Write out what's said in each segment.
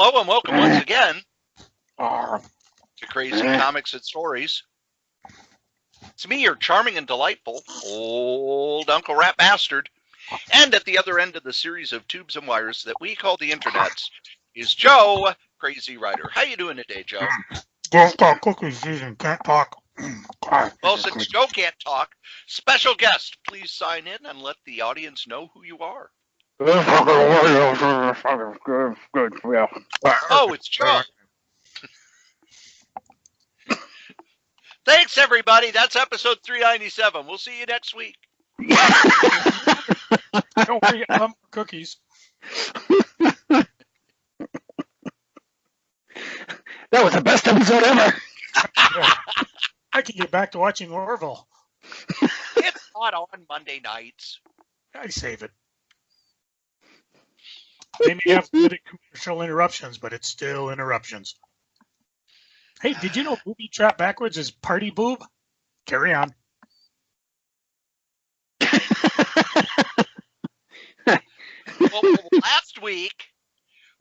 Hello and welcome once again Oh, to Crazy Comics and Stories. It's me, your charming and delightful old Uncle Rat Bastard. And at the other end of the series of tubes and wires that we call the internets is Joe, Crazy Writer. How you doing today, Joe? just got cookie season, can't talk. Well, since Joe can't talk, special guest, please sign in and let the audience know who you are. Oh, it's Joe. Thanks, everybody. That's episode 397. We'll see you next week. Don't worry, I love cookies. That was the best episode ever. Yeah. I can get back to watching Orville. It's not on Monday nights. I save it. They may have limited commercial interruptions, but it's still interruptions. Hey, did you know booby trap backwards is party boob? Carry on. Well, last week,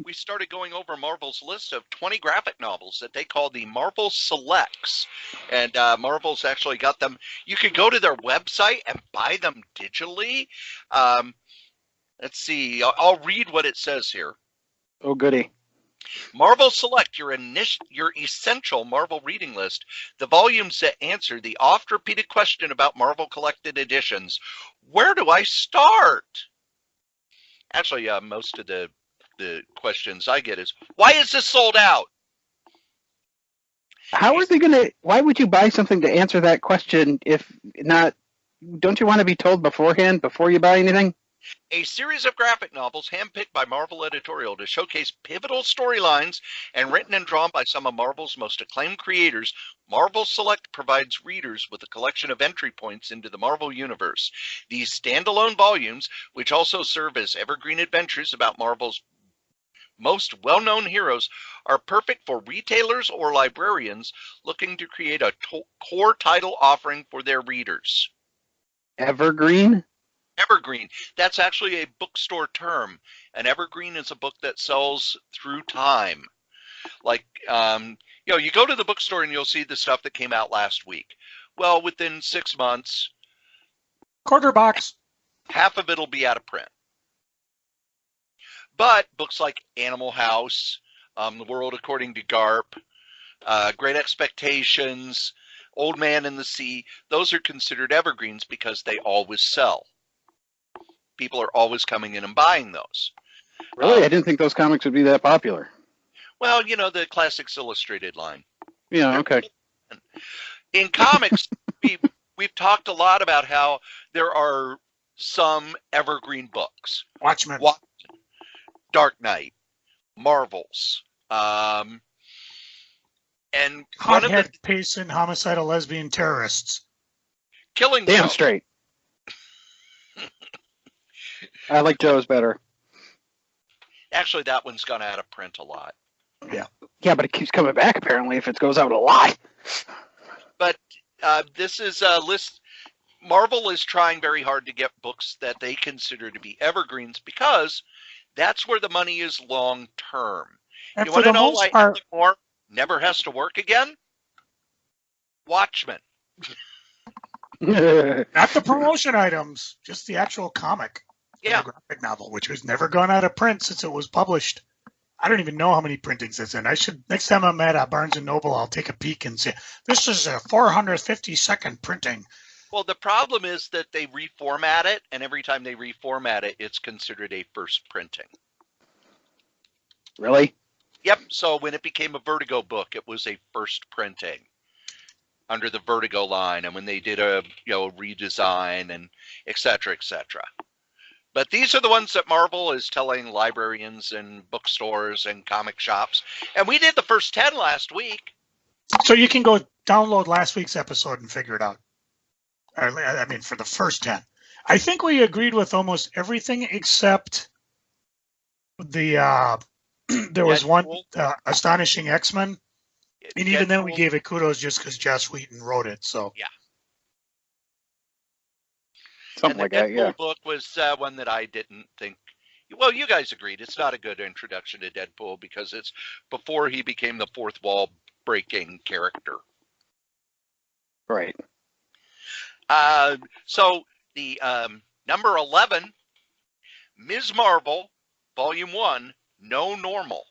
we started going over Marvel's list of 20 graphic novels that they call the Marvel Selects. And Marvel's actually got them. You can go to their website and buy them digitally. Let's see. I'll read what it says here. Oh, goody. Marvel Select, your essential Marvel reading list. The volumes that answer the oft-repeated question about Marvel collected editions. Where do I start? Actually, most of the questions I get is, why is this sold out? How are they going to, why would you buy something to answer that question if not, don't you want to be told beforehand before you buy anything? A series of graphic novels handpicked by Marvel Editorial to showcase pivotal storylines and written and drawn by some of Marvel's most acclaimed creators, Marvel Select provides readers with a collection of entry points into the Marvel Universe. These standalone volumes, which also serve as evergreen adventures about Marvel's most well-known heroes, are perfect for retailers or librarians looking to create a core title offering for their readers. Evergreen? Evergreen. That's actually a bookstore term. An evergreen is a book that sells through time. Like, you go to the bookstore and you'll see the stuff that came out last week. Well, within 6 months, Quarter box. half of it'll be out of print. But books like Animal House, The World According to Garp, Great Expectations, Old Man in the Sea, those are considered evergreens because they always sell. People are always coming in and buying those. Really? I didn't think those comics would be that popular. Well, the Classics Illustrated line. Yeah, okay. In comics, we've talked a lot about how there are some evergreen books. Watchmen. Dark Knight, Marvels, and Hothead, Payson, homicidal lesbian terrorists. Killing Damn Joke. straight. I like Joe's better. Actually, that one's gone out of print a lot. Yeah, but it keeps coming back apparently if it goes out a lot. But this is a list. Marvel is trying very hard to get books that they consider to be evergreens because that's where the money is long term. And You for want to the know most why part, Alan Moore never has to work again? Watchmen. not the promotion items, just the actual comic. Yeah. The graphic novel, which has never gone out of print since it was published. I don't even know how many printings it's in. I should, next time I'm at Barnes & Noble, I'll take a peek and say, this is a 452nd printing. Well, the problem is that they reformat it, and every time they reformat it, it's considered a first printing. Really? Yep. So when it became a Vertigo book, it was a first printing under the Vertigo line, and when they did a redesign and et cetera, et cetera. But these are the ones that Marvel is telling librarians and bookstores and comic shops. And we did the first 10 last week. So you can go download last week's episode and figure it out. I mean, for the first 10. I think we agreed with almost everything except the there was one Astonishing X-Men. And even then we gave it kudos just because Joss Whedon wrote it. So yeah. Something like that, yeah. The book was one that I didn't think Well, you guys agreed it's not a good introduction to Deadpool because it's before he became the fourth wall breaking character. Right. So the number 11, Ms. Marvel, Volume 1, No Normal.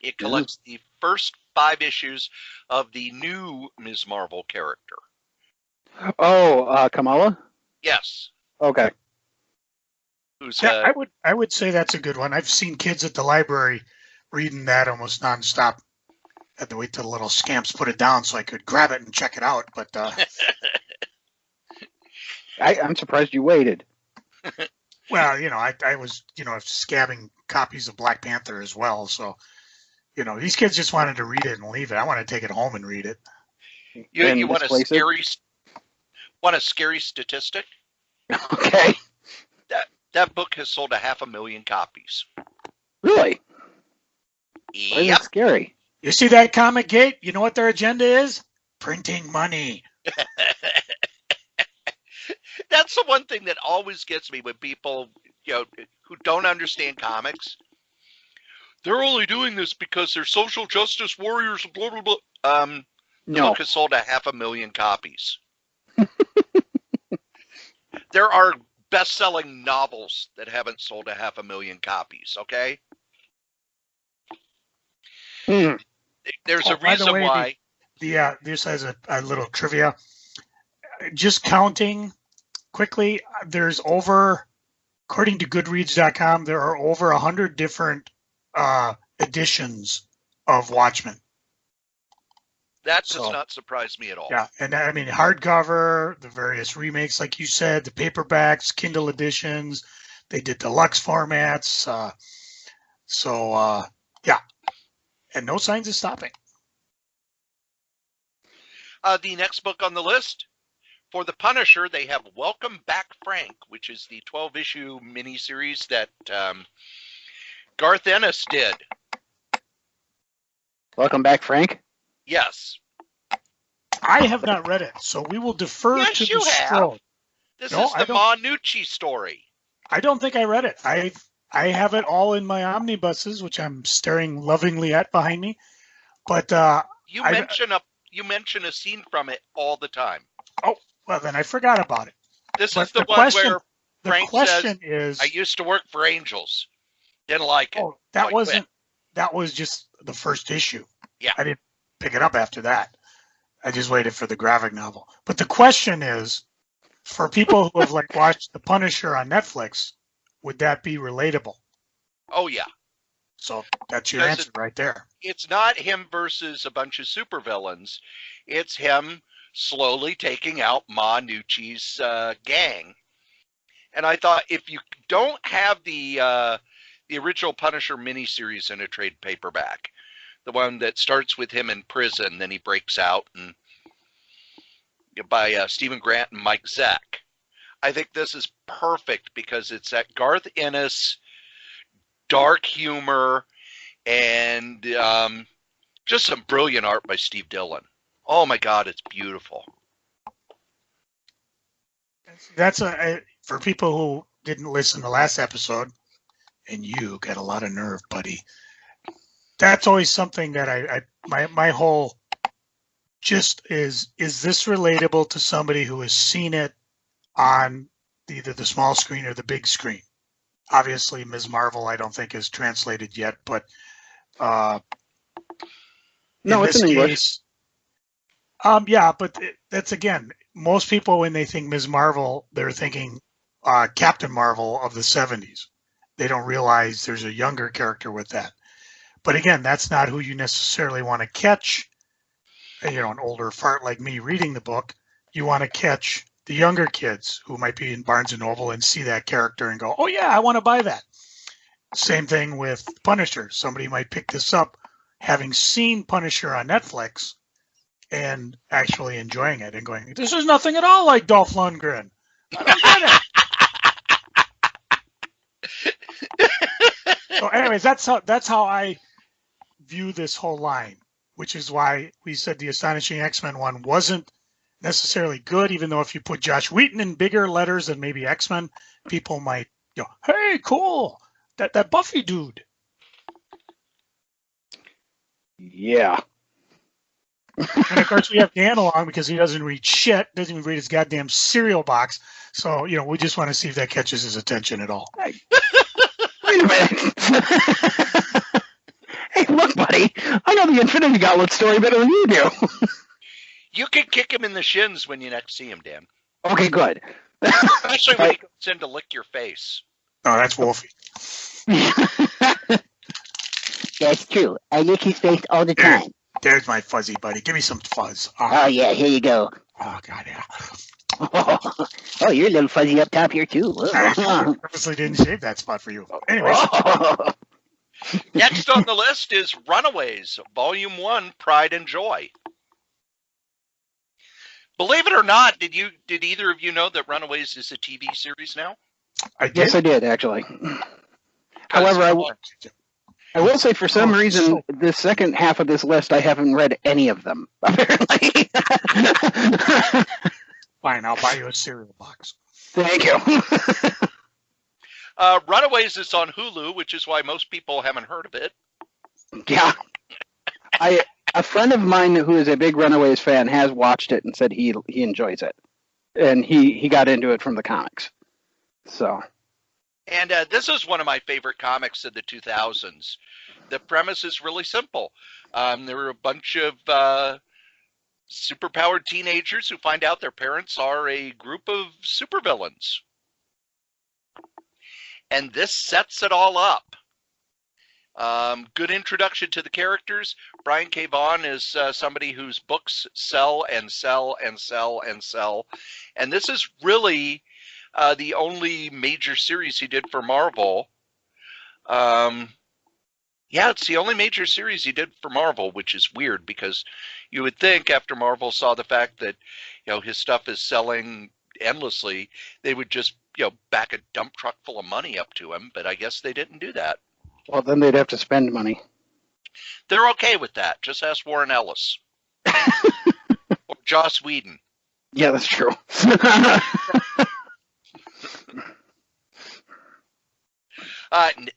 It collects the first 5 issues of the new Ms. Marvel character. Oh, Kamala? Yes. Okay. Who's, Yeah, I would say that's a good one. I've seen kids at the library reading that almost nonstop. Had to wait till the little scamps put it down so I could grab it and check it out. But I'm surprised you waited. well, I was, scabbing copies of Black Panther as well. So, these kids just wanted to read it and leave it. I want to take it home and read it. You want a scary statistic? Okay. That book has sold 500,000 copies. Really? Why is Yep. it scary? You see that comic gate? You know what their agenda is? Printing money. That's the one thing that always gets me when people, who don't understand comics. They're only doing this because they're social justice warriors, blah, blah, blah. The book has sold 500,000 copies. There are best-selling novels that haven't sold 500,000 copies, okay? There's a reason why. This has a little trivia. Just counting quickly, there's according to Goodreads.com, there are over 100 different editions of Watchmen. That does not surprise me at all. Yeah, and I mean hardcover, the various remakes, like you said, the paperbacks, Kindle editions. They did deluxe formats. Yeah, and no signs of stopping. The next book on the list, for the Punisher, they have Welcome Back, Frank, which is the 12-issue miniseries that Garth Ennis did. Welcome Back, Frank? Yes. I have not read it, so we will defer to the scroll. This is the Manucci story. I don't think I read it. I have it all in my omnibuses, which I'm staring lovingly at behind me. But you mention a scene from it all the time. Oh, well, then I forgot about it. This is the one where Frank says, is, I used to work for Angels. Didn't like it. Oh, that was just the first issue. Yeah. I didn't pick it up after that. I just waited for the graphic novel. But the question is, for people who have watched The Punisher on Netflix, would that be relatable? Oh, yeah. So that's your answer right there. It's not him versus a bunch of supervillains. It's him slowly taking out Manucci's gang. And I thought, if you don't have the original Punisher miniseries in a trade paperback, the one that starts with him in prison, then he breaks out, and by Stephen Grant and Mike Zeck, I think this is perfect because it's that Garth Ennis dark humor and just some brilliant art by Steve Dillon. Oh my God, it's beautiful. That's for people who didn't listen to last episode, and you got a lot of nerve, buddy. That's always something that my whole gist is this relatable to somebody who has seen it on either the small screen or the big screen? Obviously, Ms. Marvel, I don't think is translated yet, but no, it's in English. Yeah, but that's again, most people when they think Ms. Marvel, they're thinking Captain Marvel of the 70s. They don't realize there's a younger character with that. But again, that's not who you necessarily want to catch. An older fart like me reading the book. You want to catch the younger kids who might be in Barnes and Noble and see that character and go, oh yeah, I want to buy that. Same thing with Punisher. Somebody might pick this up having seen Punisher on Netflix and actually enjoying it and going, this is nothing at all like Dolph Lundgren. I don't get it. So anyways, that's how I view this whole line, which is why we said the Astonishing X-Men one wasn't necessarily good, even though if you put Josh Wheaton in bigger letters than maybe X-Men, people might Hey, cool, that Buffy dude. Yeah. And of course, we have Dan along because he doesn't read shit, doesn't even read his goddamn cereal box. So, we just want to see if that catches his attention at all. Wait a minute. Hey, look, buddy. I know the Infinity Gauntlet story better than you do. You can kick him in the shins when you next see him, Dan. Okay, good. Especially when he comes in to lick your face. Oh, that's Wolfie. That's true. I lick his face all the time. There's my fuzzy buddy. Give me some fuzz. Oh, yeah, here you go. Oh, God, yeah. Oh, you're a little fuzzy up top here, too. I purposely didn't shave that spot for you. Anyways. Next on the list is Runaways, Volume 1, Pride and Joy. Believe it or not, did either of you know that Runaways is a TV series now? Yes, I did, actually. However, I will say, for some reason, the second half of this list, I haven't read any of them, apparently. Fine, I'll buy you a cereal box. Thank you. Runaways is on Hulu, which is why most people haven't heard of it. Yeah. A friend of mine who is a big Runaways fan has watched it and said he enjoys it. And he got into it from the comics. So... And this is one of my favorite comics of the 2000s. The premise is really simple. There are a bunch of superpowered teenagers who find out their parents are a group of supervillains. And this sets it all up. Good introduction to the characters. Brian K. Vaughan is somebody whose books sell and sell and sell and sell. And this is really... the only major series he did for Marvel. Yeah, it's the only major series he did for Marvel, which is weird because you would think after Marvel saw the fact that, his stuff is selling endlessly, they would just, back a dump truck full of money up to him, but I guess they didn't do that. Well, then they'd have to spend money. They're okay with that. Just ask Warren Ellis. Or Joss Whedon. Yeah, that's true.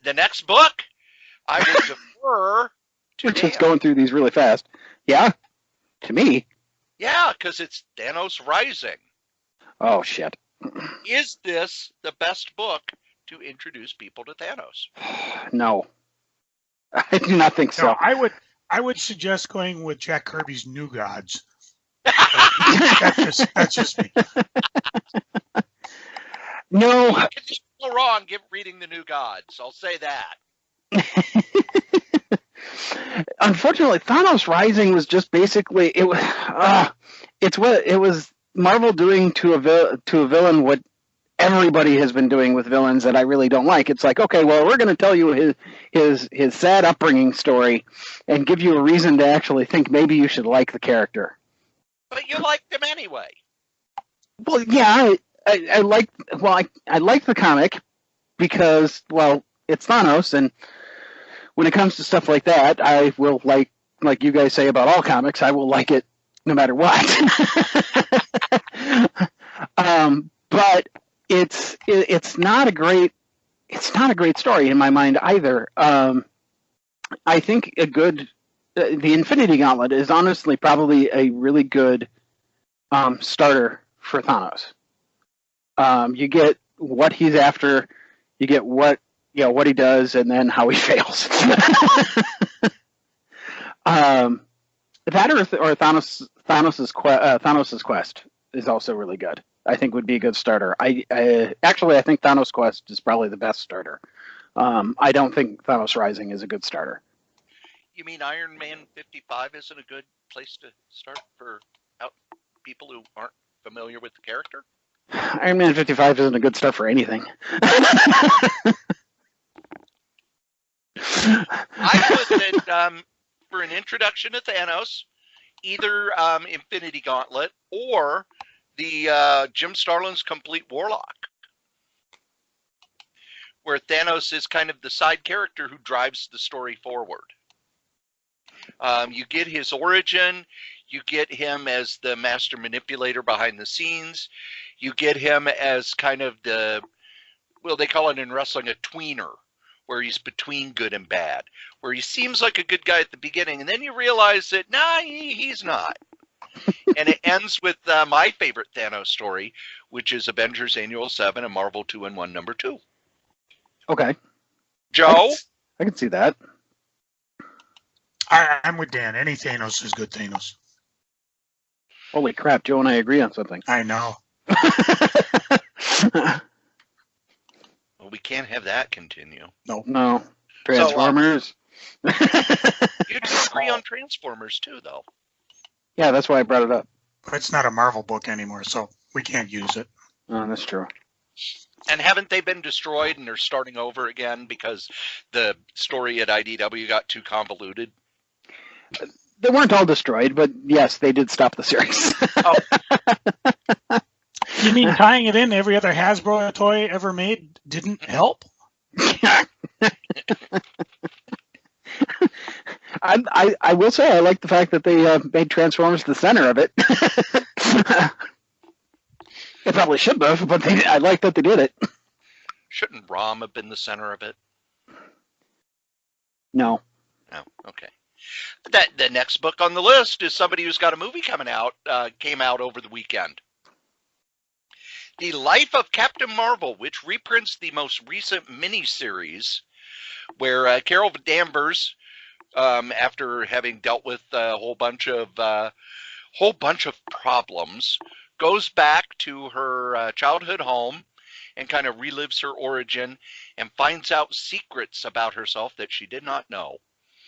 The next book, I will defer to We're just going through these really fast. Yeah? To me? Yeah, because it's THANOS Rising. Oh, shit. Is this the best book to introduce people to Thanos? No. I do not think so. No, I would suggest going with Jack Kirby's New Gods. That's just me. No. You can just go wrong reading the New Gods. I'll say that. Unfortunately, THANOS Rising was just basically it was Marvel doing to a villain what everybody has been doing with villains that I really don't like. It's like, okay, well, we're going to tell you his sad upbringing story and give you a reason to actually think maybe you should like the character. But you liked him anyway. Well, yeah, I like the comic because, well, it's Thanos, and when it comes to stuff like that, I will like you guys say about all comics, I will like it no matter what. But it's not a great story in my mind either. I think the Infinity Gauntlet is honestly probably a really good starter for Thanos. You get what he's after, you get what he does, and then how he fails. That or Thanos's Quest is also really good. I think would be a good starter. I think Thanos Quest is probably the best starter. I don't think Thanos Rising is a good starter. You mean Iron Man 55 isn't a good place to start for people who aren't familiar with the character? Iron Man 55 isn't a good start for anything. I put it for an introduction to Thanos, either Infinity Gauntlet or the Jim Starlin's Complete Warlock, where Thanos is kind of the side character who drives the story forward. You get his origin, you get him as the master manipulator behind the scenes, you get him as kind of the well, they call it in wrestling a tweener, where he's between good and bad, where he seems like a good guy at the beginning, and then you realize that, nah, he's not. And it ends with my favorite Thanos story, which is Avengers Annual 7 and Marvel 2-in-1 number 2. Okay. Joe? I can see that. I'm with Dan. Any Thanos is good Thanos. Holy crap, Joe and I agree on something. I know. Well, we can't have that continue. No. Transformers. You disagree on Transformers, too, though. Yeah, that's why I brought it up. But it's not a Marvel book anymore, so we can't use it. Oh, that's true. And haven't they been destroyed and they're starting over again because the story at IDW got too convoluted? They weren't all destroyed, but yes, they did stop the series. Oh. You mean tying it in every other Hasbro toy ever made didn't help? I will say I like the fact that they made Transformers the center of it. They probably shouldn't have, but I like that they did it. Shouldn't ROM have been the center of it? No. Oh, okay. The next book on the list is somebody who's got a movie coming out, came out over the weekend. The Life of Captain Marvel, which reprints the most recent miniseries, where Carol Danvers, after having dealt with a whole bunch of problems, goes back to her childhood home and kind of relives her origin and finds out secrets about herself that she did not know.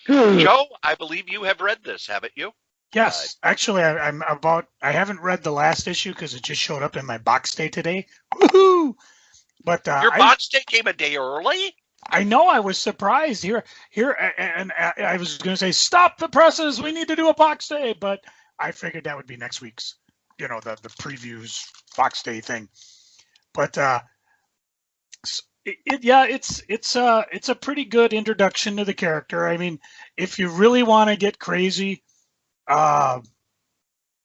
Joe, I believe you have read this, haven't you? Yes, actually, I haven't read the last issue because it just showed up in my box day today. Woohoo! But your box day came a day early. I know. I was surprised here, and I was going to say, stop the presses. We need to do a box day, but I figured that would be next week's, the previews box day thing. But it's a pretty good introduction to the character. I mean, if you really want to get crazy. You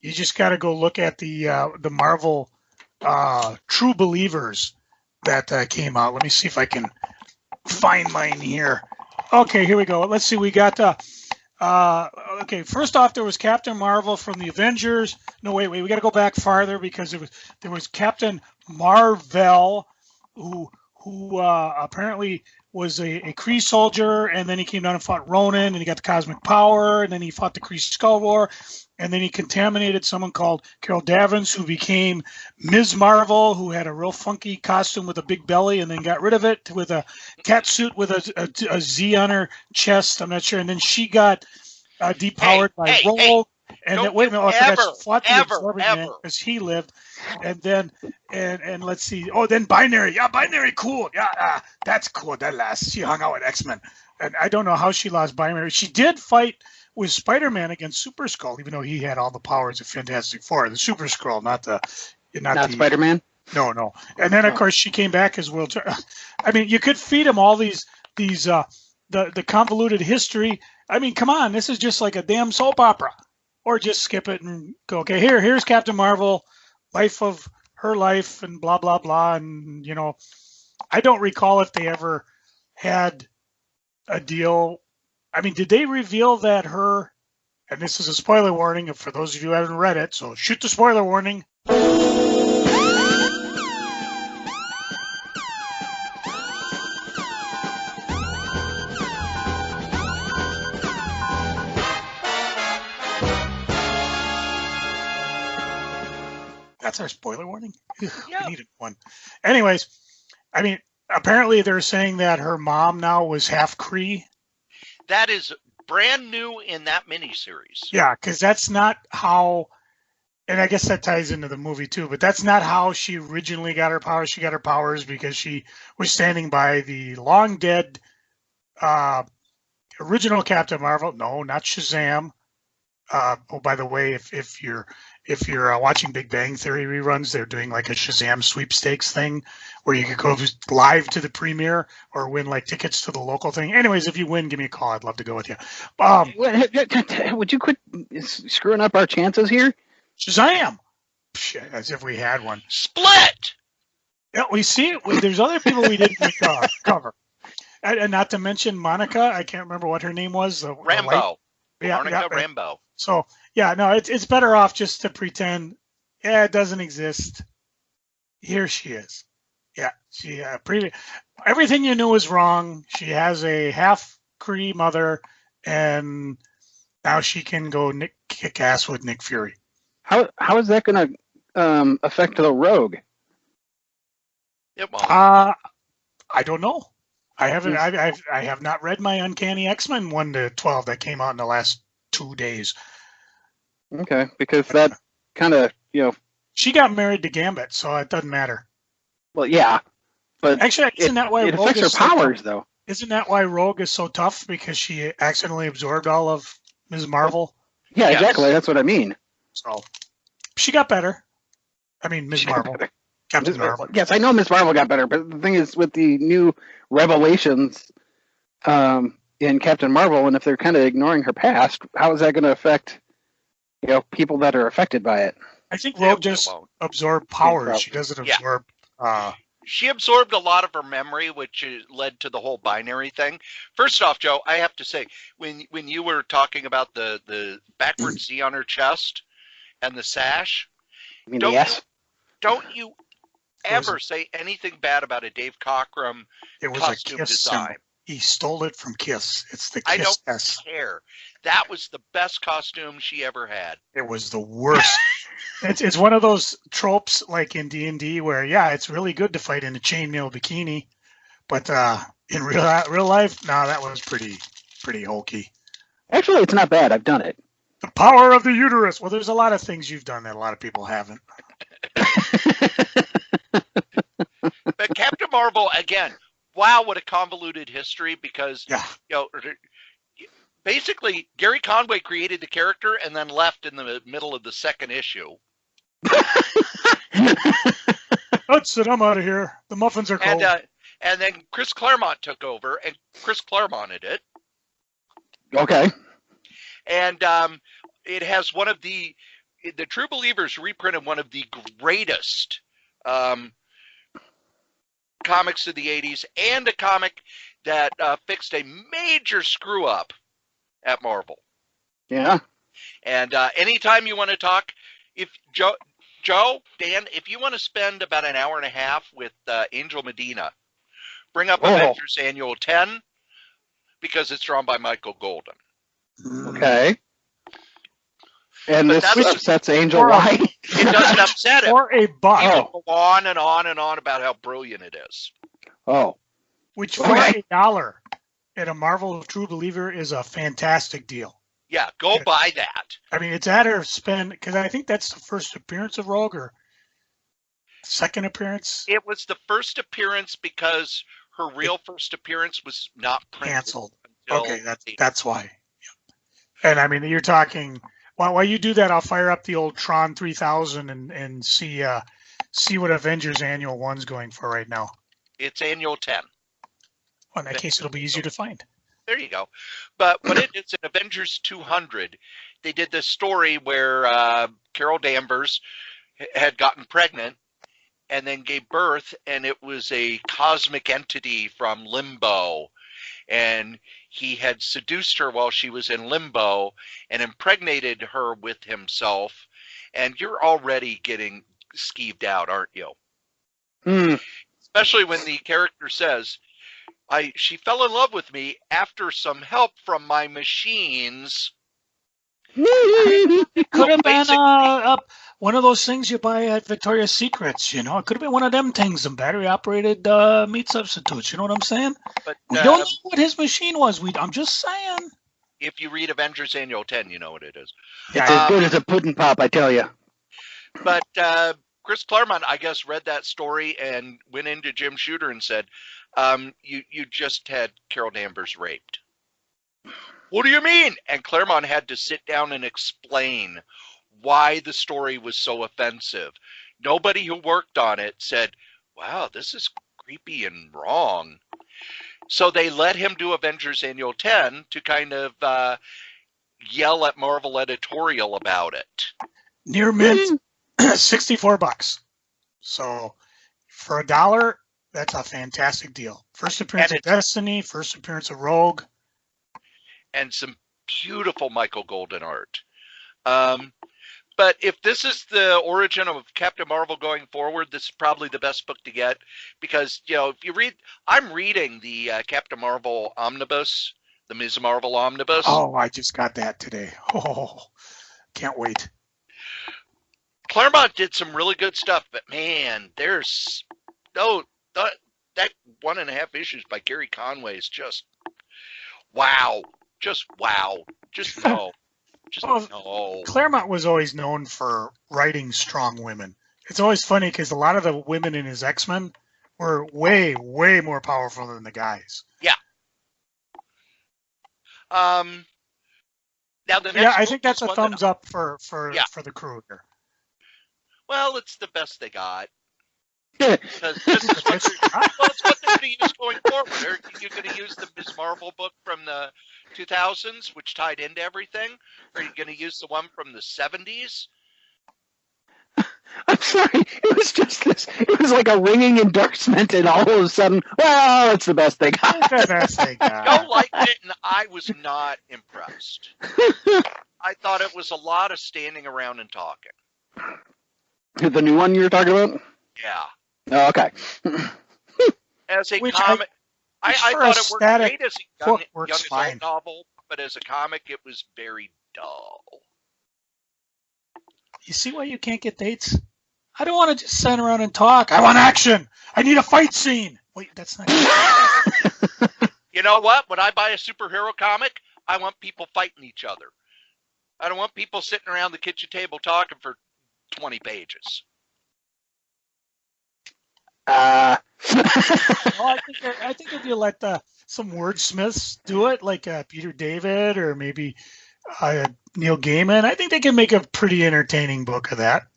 just got to go look at the Marvel True Believers that came out. Let me see if I can find mine here. Okay, here we go. Let's see. We got okay. First off, there was Captain Marvel from the Avengers. No, wait. We got to go back farther because there was Captain Marvel, who apparently was a Kree soldier, and then he came down and fought Ronan, and he got the cosmic power, and then he fought the Kree Skull War, and then he contaminated someone called Carol Danvers, who became Ms. Marvel, who had a real funky costume with a big belly, and then got rid of it with a cat suit with a Z on her chest. I'm not sure, and then she got depowered by Roll. And then, wait a minute, that's fought the Absorbing Man because he lived. And then, and let's see. Oh, then Binary. Yeah, Binary, cool. Yeah, that's cool. That lasts. She hung out with X-Men. And I don't know how she lost Binary. She did fight with Spider-Man against Super Skrull, even though he had all the powers of Fantastic Four. The Super Skrull, not Spider-Man? No. And then, of course, she came back as World. I mean, you could feed him all these the convoluted history. I mean, come on. This is just like a damn soap opera. Or just skip it and go, okay, here's Captain Marvel, life of her life, and blah, blah, blah. And, I don't recall if they ever had a deal. I mean, did they reveal that her, and this is a spoiler warning for those of you who haven't read it, so shoot the spoiler warning. That's our spoiler warning? Yeah. We needed one. Anyways, I mean, apparently they're saying that her mom now was half Kree. That is brand new in that miniseries. Yeah, because that's not how, and I guess that ties into the movie too, but that's not how she originally got her powers. She got her powers because she was standing by the long dead original Captain Marvel. No, not Shazam. Oh, by the way, if you're watching Big Bang Theory reruns, they're doing like a Shazam sweepstakes thing where you could go live to the premiere or win like tickets to the local thing. Anyways, if you win, give me a call. I'd love to go with you. Would you quit screwing up our chances here? Shazam! As if we had one. Split! Yeah, we see it. There's other people we didn't cover. And not to mention Monica. I can't remember what her name was. Rambo. Yeah, Monica Rambo. So, yeah, no, it's better off just to pretend, it doesn't exist. Here she is. Yeah, she everything you knew was wrong. She has a half Cree mother, and now she can go kick ass with Nick Fury. How is that going to affect the Rogue? It won't. I don't know. I haven't. I have not read my Uncanny X-Men 1 to 12 that came out in the last 2 days. Okay, because that kind of she got married to Gambit, so it doesn't matter. Well, yeah, but actually, isn't that why it Rogue affects her powers, though? Isn't that why Rogue is so tough, because she accidentally absorbed all of Ms. Marvel? Yeah, yes. Exactly. That's what I mean. So she got better. I mean, Ms. Marvel. Captain Marvel. Yes, I know Ms. Marvel got better, but the thing is, with the new revelations in Captain Marvel, and if they're kind of ignoring her past, how is that going to affect people that are affected by it? I think Rogue just absorbed powers. She doesn't absorb. She absorbed a lot of her memory, which led to the whole binary thing. First off, Joe, I have to say, when you were talking about the backward C on her chest and the sash, don't you ever say anything bad about a Dave Cockrum costume design. Symbol. He stole it from Kiss. It's the Kiss S. I don't care. That was the best costume she ever had. It was the worst. It's one of those tropes like in D&D where, it's really good to fight in a chainmail bikini, but in real life, no, that was pretty hokey. Actually, it's not bad. I've done it. The power of the uterus. Well, there's a lot of things you've done that a lot of people haven't. But Captain Marvel, again, wow, what a convoluted history, because basically Gary Conway created the character and then left in the middle of the second issue. That's it. I'm out of here. The muffins are cold. And then Chris Claremont took over, and Chris Claremonted it. Okay. And it has one of the True Believers reprinted one of the greatest comics of the 80s, and a comic that fixed a major screw up at Marvel. Yeah. And anytime you want to talk, if Joe, Dan, if you want to spend about an hour and a half with Angel Medina, bring up Avengers Annual 10, because it's drawn by Michael Golden. Okay. And this upsets Angel White. It doesn't upset him. Or a buck. He can go on and on and on about how brilliant it is. Oh. Which for $1 at a Marvel True Believer is a fantastic deal. Yeah, go buy that. I mean, it's at her spend, because I think that's the first appearance of Rogue, or second appearance. It was the first appearance because her real first appearance was not canceled. Okay, that's why. Yeah. And I mean, you're talking. While you do that, I'll fire up the old Tron 3000 and see what Avengers Annual 1's going for right now. It's Annual 10. Well, in that case, it'll be easier to find. There you go. But when it's in Avengers 200, they did this story where Carol Danvers had gotten pregnant and then gave birth, and it was a cosmic entity from Limbo. And he had seduced her while she was in limbo and impregnated her with himself. And you're already getting skeeved out, aren't you? Especially when the character says, she fell in love with me after some help from my machines. It could have been one of those things you buy at Victoria's Secrets, It could have been one of them things, some battery-operated meat substitutes. You know what I'm saying? But we don't know what his machine was. I'm just saying. If you read Avengers Annual 10, you know what it is. It's as good as a pudding pop, I tell you. But Chris Claremont, I guess, read that story and went into Jim Shooter and said, you just had Carol Danvers raped. What do you mean? And Claremont had to sit down and explain why the story was so offensive. Nobody who worked on it said, wow, this is creepy and wrong. So they let him do Avengers Annual 10 to kind of yell at Marvel editorial about it. Near mint, $64. So For $1, that's a fantastic deal. First appearance of Destiny, first appearance of Rogue. And some beautiful Michael Golden art. But if this is the origin of Captain Marvel going forward, this is probably the best book to get because, you know, if you read, I'm reading the Captain Marvel Omnibus, the Ms. Marvel Omnibus. Oh, I just got that today. Oh, can't wait. Claremont did some really good stuff, but man, there's that 1.5 issues by Gary Conway is just wow. Just wow. Just no. Just no. Claremont was always known for writing strong women. It's always funny because a lot of the women in his X-Men were way, way more powerful than the guys. Yeah. Now the next I think that's a thumbs up for the crew here. Well, it's the best they got. Because this is what it's what they're going to use going forward. Are you going to use the Ms. Marvel book from the 2000s, which tied into everything? Or are you going to use the one from the 70s? I'm sorry. It was just this. It was like a ringing endorsement, and all of a sudden, well, it's the best they got. The best they got. Joe liked it, and I was not impressed. I thought it was a lot of standing around and talking. The new one you're talking about? Yeah. Oh, okay. As a comic, I thought it worked great as a young adult novel, but as a comic, it was very dull. You see why you can't get dates? I don't want to just sit around and talk. I want action. I need a fight scene. Wait, that's not good. You know what? When I buy a superhero comic, I want people fighting each other. I don't want people sitting around the kitchen table talking for 20 pages. Well, I think if you let some wordsmiths do it, like Peter David or maybe Neil Gaiman, I think they can make a pretty entertaining book of that.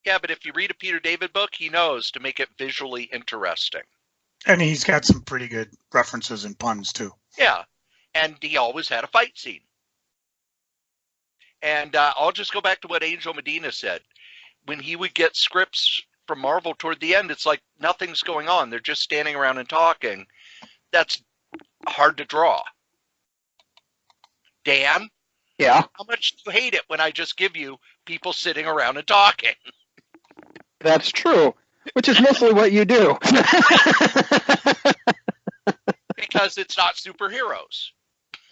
Yeah, but if you read a Peter David book, he knows to make it visually interesting. And he's got some pretty good references and puns, too. Yeah, and he always had a fight scene. And I'll just go back to what Angel Medina said. When he would get scripts from Marvel toward the end, it's like nothing's going on. They're just standing around and talking. That's hard to draw. Dan? Yeah? How much do you hate it when I just give you people sitting around and talking? That's true, which is mostly what you do. Because it's not superheroes.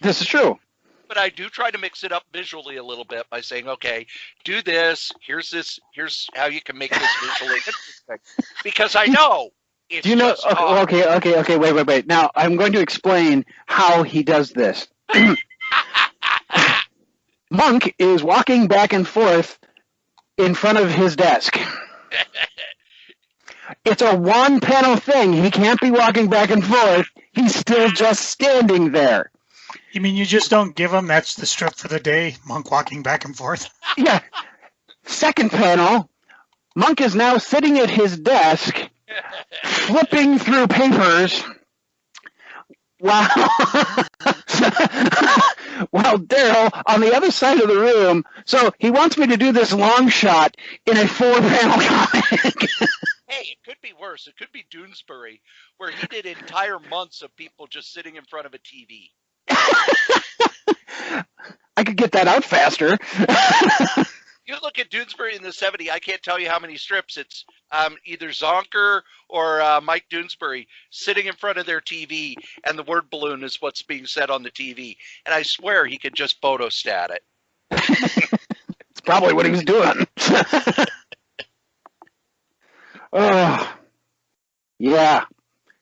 This is true. But I do try to mix it up visually a little bit by saying, okay, do this. Here's how you can make this visually interesting. Because I know it's okay, wait. Now, I'm going to explain how he does this. Monk is walking back and forth in front of his desk. It's a one-panel thing. He can't be walking back and forth. He's still just standing there. You mean you just don't give him, that's the strip for the day, Monk walking back and forth? Yeah. Second panel, Monk is now sitting at his desk, flipping through papers, while Daryl on the other side of the room. So he wants me to do this long shot in a 4-panel comic. Hey, it could be worse. It could be Doonesbury, where he did entire months of people just sitting in front of a TV. I could get that out faster. You look at Doonesbury in the 70s, I can't tell you how many strips. It's either Zonker or Mike Doonesbury sitting in front of their TV, and the word balloon is what's being said on the TV. And I swear he could just photostat it. It's probably what he was doing. Oh, yeah.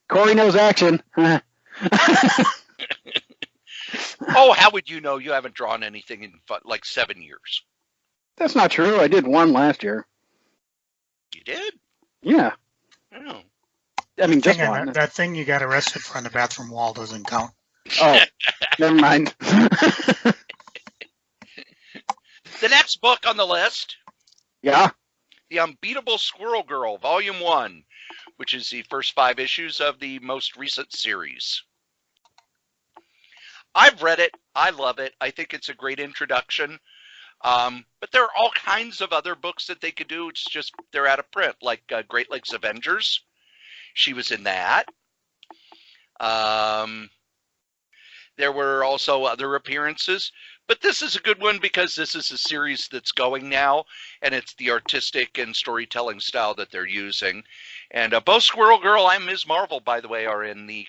Cory knows action. Oh, how would you know? You haven't drawn anything in like 7 years. That's not true. I did one last year. You did? Yeah. Oh. I mean, just one. That thing you got arrested for on the bathroom wall doesn't count. Oh, never mind. The next book on the list. Yeah. The Unbeatable Squirrel Girl, Volume 1, which is the first 5 issues of the most recent series. I've read it. I love it. I think it's a great introduction. But there are all kinds of other books that they could do. It's just they're out of print, like Great Lakes Avengers. She was in that. There were also other appearances, but this is a good one because this is a series that's going now, and it's the artistic and storytelling style that they're using. And both Squirrel Girl and Ms. Marvel, by the way, are in the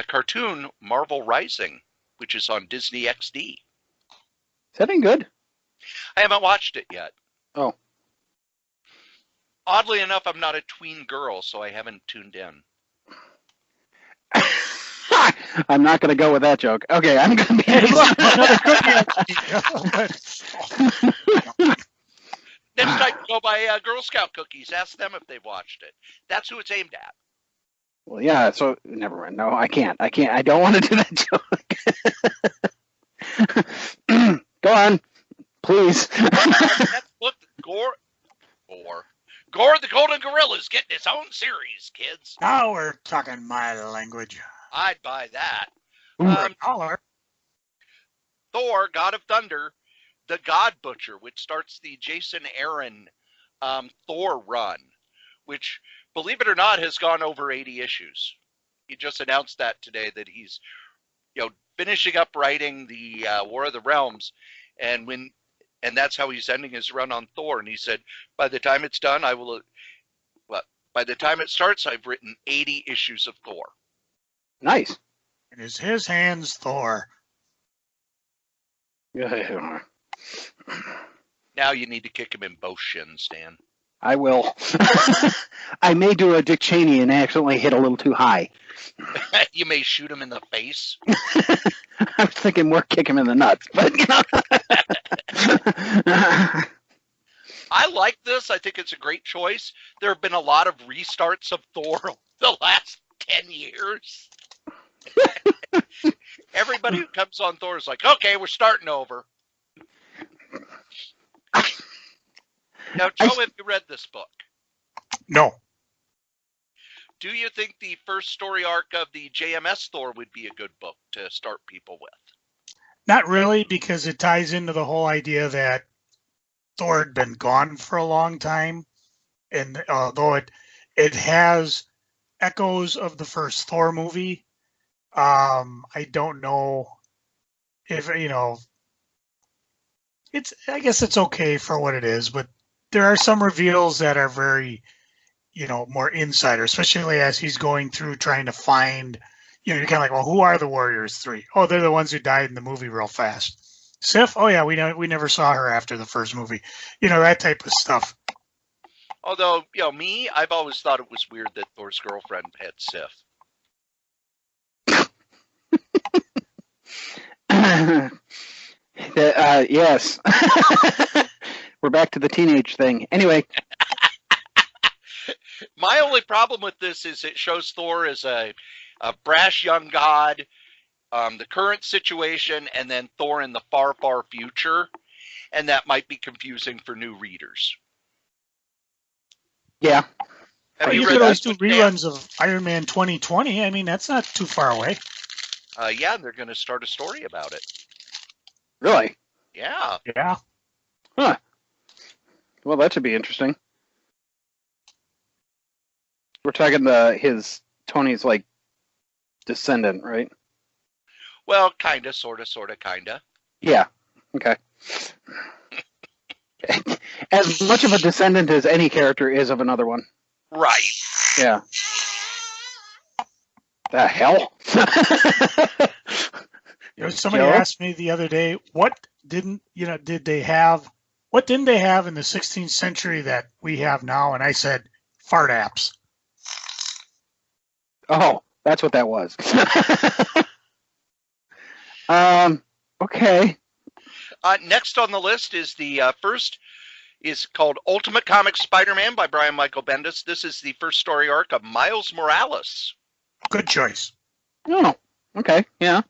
cartoon Marvel Rising, which is on Disney XD. Is that any good? I haven't watched it yet. Oh. Oddly enough, I'm not a tween girl, so I haven't tuned in. I'm not going to go with that joke. Okay, I'm going to be... Next time, go buy Girl Scout cookies. Ask them if they've watched it. That's who it's aimed at. Well, yeah, so never mind. No, I can't. I don't want to do that joke. Go on, please. Look, Gore the Golden Gorilla is getting its own series, kids. Now we're talking my language. I'd buy that. $1. Thor, God of Thunder, the God Butcher, which starts the Jason Aaron Thor run, which, believe it or not, has gone over 80 issues. He just announced that today, that he's, finishing up writing the War of the Realms, and that's how he's ending his run on Thor. And he said, by the time it's done, by the time it starts, I've written 80 issues of Thor. Nice. It is his hands, Thor. Yeah. Now you need to kick him in both shins, Dan. I will. I may do a Dick Cheney and accidentally hit a little too high. You may shoot him in the face. I was thinking more kick him in the nuts, but I like this. I think it's a great choice. There have been a lot of restarts of Thor the last 10 years. Everybody who comes on Thor is like, okay, we're starting over. Now, Joe, have you read this book? No. Do you think the first story arc of the JMS Thor would be a good book to start people with? Not really, because it ties into the whole idea that Thor had been gone for a long time. And although it has echoes of the first Thor movie, I don't know if, I guess it's okay for what it is, but there are some reveals that are very, more insider, especially as he's going through trying to find, you're kind of like, well, who are the Warriors 3? Oh, they're the ones who died in the movie real fast. Sif? Oh, yeah, we never saw her after the first movie. That type of stuff. Although, I've always thought it was weird that Thor's girlfriend had Sif. Yes. We're back to the teenage thing. Anyway. My only problem with this is it shows Thor as a brash young god, the current situation, and then Thor in the far, far future. And that might be confusing for new readers. Yeah. You could always do reruns of Iron Man 2020. I mean, that's not too far away. Yeah, they're going to start a story about it. Really? Yeah. Yeah. Huh. Well, that should be interesting. We're talking Tony's like descendant, right? Well, kinda, sorta, kinda. Yeah. Okay. As much of a descendant as any character is of another one. Right. Yeah. The hell? Somebody asked me the other day, what didn't they have in the 16th century that we have now? And I said, fart apps. Oh, that's what that was. Okay. Next on the list is the first is called Ultimate Comics Spider-Man by Brian Michael Bendis. This is the first story arc of Miles Morales. Good choice. Oh, okay, yeah.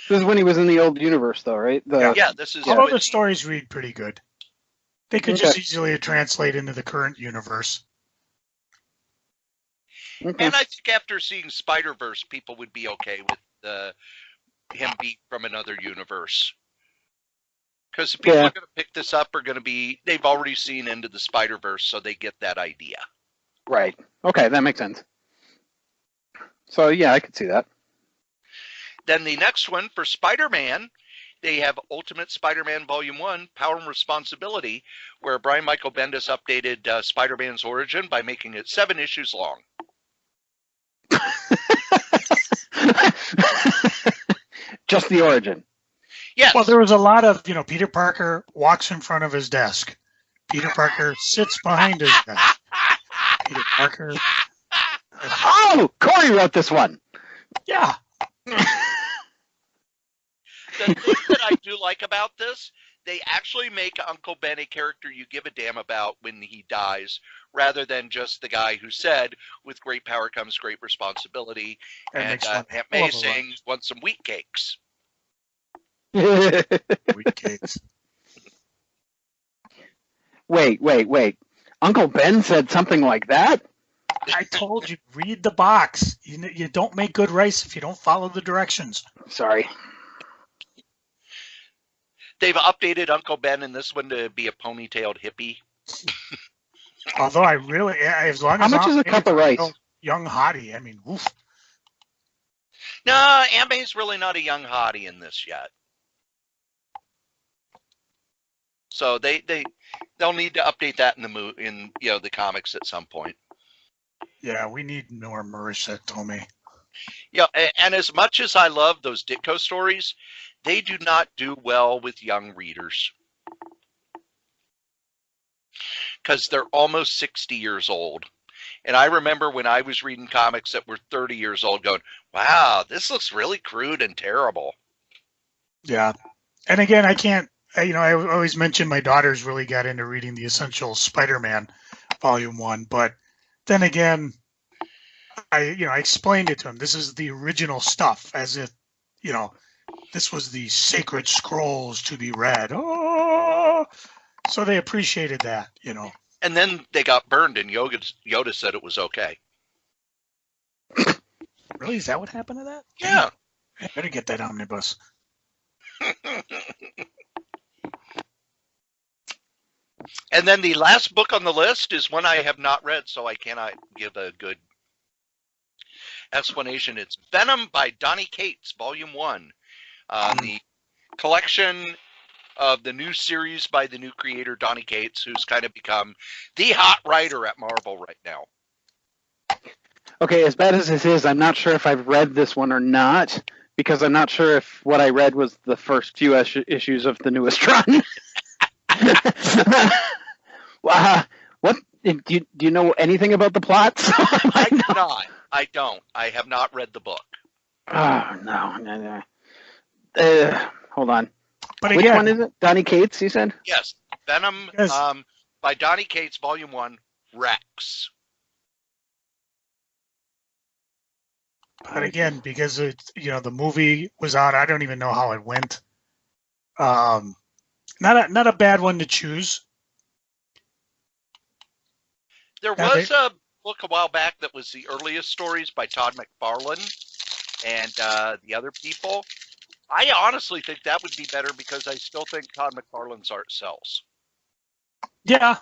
This is when he was in the old universe, though, right? This is. Although the stories read pretty good. They could just easily translate into the current universe. Okay. And I think after seeing Spider-Verse, people would be okay with him being from another universe. Because the people are going to pick this up are going to be, they've already seen Into the Spider-Verse, so they get that idea. Right. Okay, that makes sense. So, yeah, I could see that. Then the next one for Spider-Man, they have Ultimate Spider-Man Volume 1, Power and Responsibility, where Brian Michael Bendis updated Spider-Man's origin by making it 7 issues long. Just the origin. Yes. Well, there was a lot of, Peter Parker walks in front of his desk. Peter Parker sits behind his desk. Peter Parker. Oh, Cory wrote this one. Yeah. The thing that I do like about this, they actually make Uncle Ben a character you give a damn about when he dies, rather than just the guy who said, with great power comes great responsibility, and Aunt May saying, want some wheat cakes. Wheat cakes. Wait. Uncle Ben said something like that? I told you, read the box. You don't make good rice if you don't follow the directions. Sorry. They've updated Uncle Ben in this one to be a ponytailed hippie. Although I really, as long as how much is a cup of rice? Young hottie. I mean, oof. No, Aunt May's really not a young hottie in this yet. So they'll need to update that in the comics at some point. Yeah, we need more Marissa Tomei. Yeah, and as much as I love those Ditko stories, they do not do well with young readers. Because they're almost 60 years old. And I remember when I was reading comics that were 30 years old going, wow, this looks really crude and terrible. Yeah. And again, I can't, I always mention my daughters really got into reading the Essential Spider-Man Volume 1. But then again, I explained it to them. This is the original stuff, as if, this was the sacred scrolls to be read. Oh, so they appreciated that, And then they got burned, and Yoda said it was okay. Really? Is that what happened to that? Yeah. I better get that omnibus. And then the last book on the list is one I have not read, so I cannot give a good explanation. It's Venom by Donny Cates, Volume 1. The collection of the new series by the new creator, Donny Cates, who's kind of become the hot writer at Marvel right now. Okay, as bad as this is, I'm not sure if I've read this one or not, because I'm not sure if what I read was the first few issues of the newest run. What do you know anything about the plot? I do not. I don't. I have not read the book. Oh no. Hold on. But which one is it? Donny Cates, you said? Yes, Venom. Yes. By Donny Cates, Volume 1, Rex. But again, because the movie was out, I don't even know how it went. Not a bad one to choose. There was a book a while back that was the earliest stories by Todd McFarlane and the other people. I honestly think that would be better because I still think Todd McFarlane's art sells. Yeah.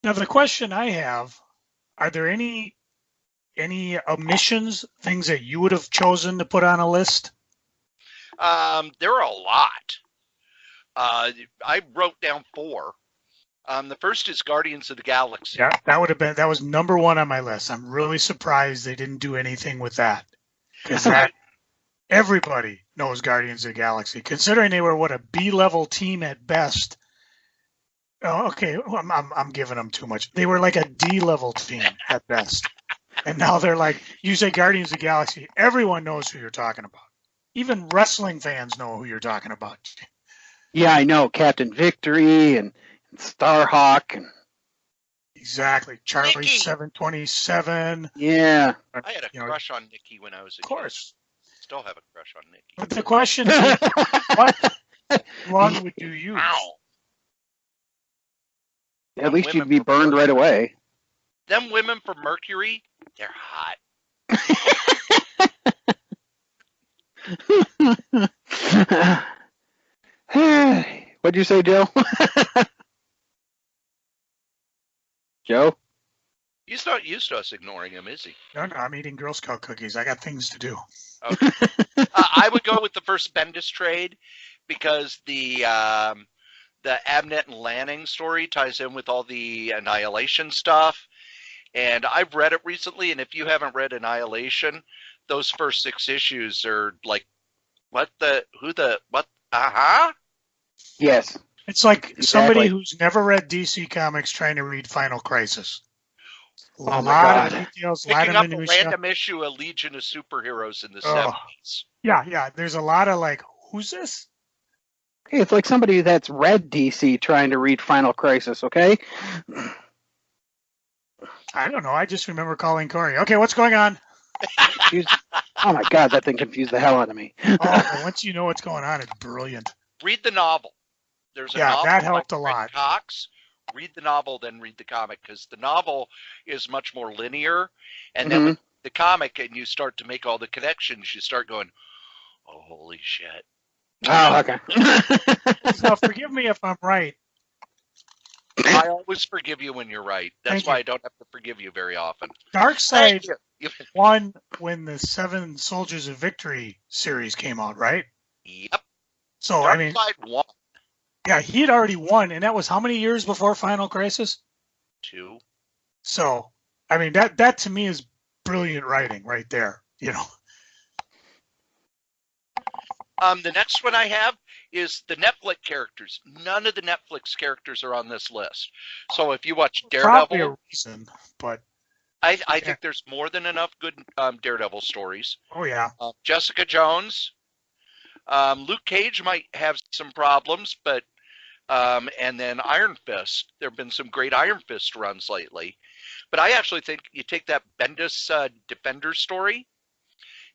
Now the question I have: are there any omissions, things that you would have chosen to put on a list? There are a lot. I wrote down 4. The first is Guardians of the Galaxy. Yeah, that was number 1 on my list. I'm really surprised they didn't do anything with that, because everybody knows Guardians of the Galaxy, considering they were a B-level team at best. Oh, okay, I'm giving them too much. They were like a D-level team at best, and now they're like, you say Guardians of the Galaxy, everyone knows who you're talking about. Even wrestling fans know who you're talking about. Yeah, I know Captain Victory and Starhawk and exactly Charlie Nikki. 727. Yeah, I had a crush on Nikki when I was a kid. Of course. Still have a crush on Nikki. But the question is, what run would you use? Ow. At least you'd be burned right away. Them women from Mercury, they're hot. What'd you say, Joe? Joe? He's not used to us ignoring him, is he? No, I'm eating Girl Scout cookies. I got things to do. Okay. I would go with the first Bendis trade because the Abnett and Lanning story ties in with all the Annihilation stuff. And I've read it recently, and if you haven't read Annihilation, those first 6 issues are like, what? Yes. It's like Exactly. somebody who's never read DC Comics trying to read Final Crisis. A Oh my lot God. of details, a lot Picking of up a minutia. random issue, A Legion of Superheroes in the Oh. 70s. Yeah. There's a lot of like, who's this? Hey, it's like somebody that's read DC trying to read Final Crisis, okay? I don't know. I just remember calling Cory. Okay, what's going on? Oh my God, that thing confused the hell out of me. Oh, once you know what's going on, it's brilliant. Read the novel. There's a Yeah, novel that helped by a lot. Greg Cox. Read the novel, then read the comic, because the novel is much more linear. And then with the comic, and you start to make all the connections, you start going, oh, holy shit. Oh, okay. Now, forgive me if I'm right. I always forgive you when you're right. That's Thank why you. I don't have to forgive you very often. Darkseid Thank you. won when the 7 Soldiers of Victory series came out, right? Yep. So, I mean, Darkseid won. yeah, he'd already won, and that was how many years before Final Crisis? 2. So, I mean, that to me is brilliant writing right there, you know. The next one I have is the Netflix characters. None of the Netflix characters are on this list. So if you watch Probably a Daredevil, reason, but I think there's more than enough good Daredevil stories. oh yeah. Jessica Jones. Luke Cage might have some problems, but and then Iron Fist. There have been some great Iron Fist runs lately. But I actually think you take that Bendis Defender story,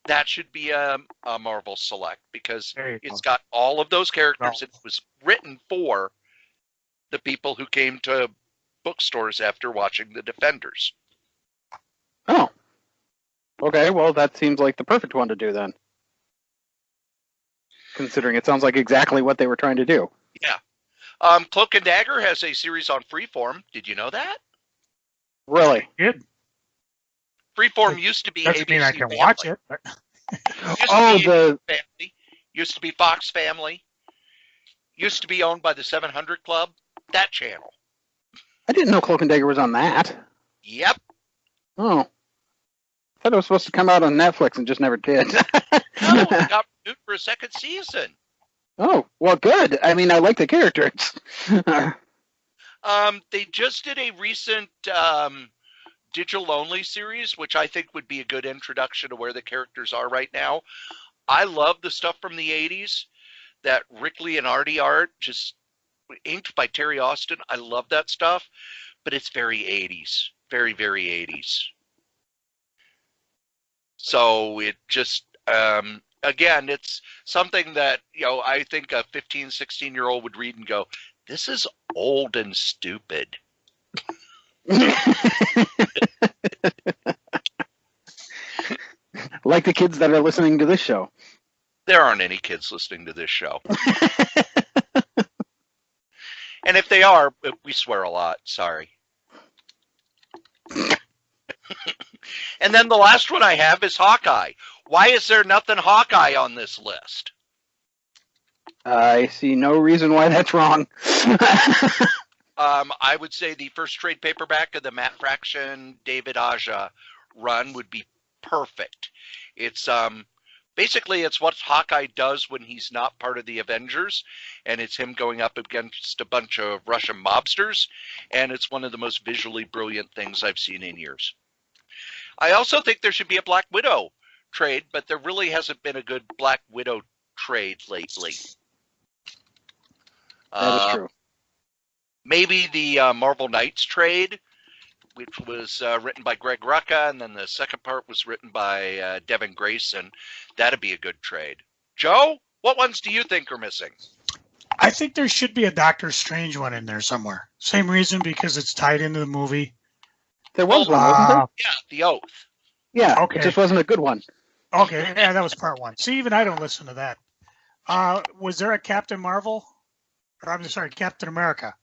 that should be a Marvel Select because it's got all of those characters. It was written for the people who came to bookstores after watching the Defenders. Oh. Okay, well, that seems like the perfect one to do then. Considering it sounds like exactly what they were trying to do. Yeah. Cloak and Dagger has a series on Freeform. Did you know that? Really? Good. Freeform used to be Doesn't ABC mean I can Family. watch it. But Family. Used to be Fox Family. Used to be owned by the 700 Club. That channel. I didn't know Cloak and Dagger was on that. Yep. Oh. I thought it was supposed to come out on Netflix and just never did. No, it got renewed for a second season. Oh, well, good. I mean, I like the characters. They just did a recent digital only series, which I think would be a good introduction to where the characters are right now. I love the stuff from the 80s, that Rick Lee and Artie art, just inked by Terry Austin. I love that stuff, but it's very 80s, very, very 80s. So it just, again, it's something that, I think a 15, 16-year-old would read and go, this is old and stupid. Like the kids that are listening to this show. There aren't any kids listening to this show. And if they are, we swear a lot. Sorry. And then the last one I have is Hawkeye. Why is there nothing Hawkeye on this list? I see no reason why that's wrong. I would say the first trade paperback of the Matt Fraction, David Aja run would be perfect. It's basically it's what Hawkeye does when he's not part of the Avengers, and it's him going up against a bunch of Russian mobsters, and it's one of the most visually brilliant things I've seen in years. I also think there should be a Black Widow trade, but there really hasn't been a good Black Widow trade lately. That is true. Maybe the Marvel Knights trade, which was written by Greg Rucka, and then the second part was written by Devin Grayson. That'd be a good trade. Joe, what ones do you think are missing? I think there should be a Doctor Strange one in there somewhere. Same reason, because it's tied into the movie. There was one, wasn't there? Yeah, The Oath. Yeah, okay. It just wasn't a good one. Okay, yeah, that was part 1. See, even I don't listen to that. Was there a Captain Marvel? Or I'm sorry, Captain America.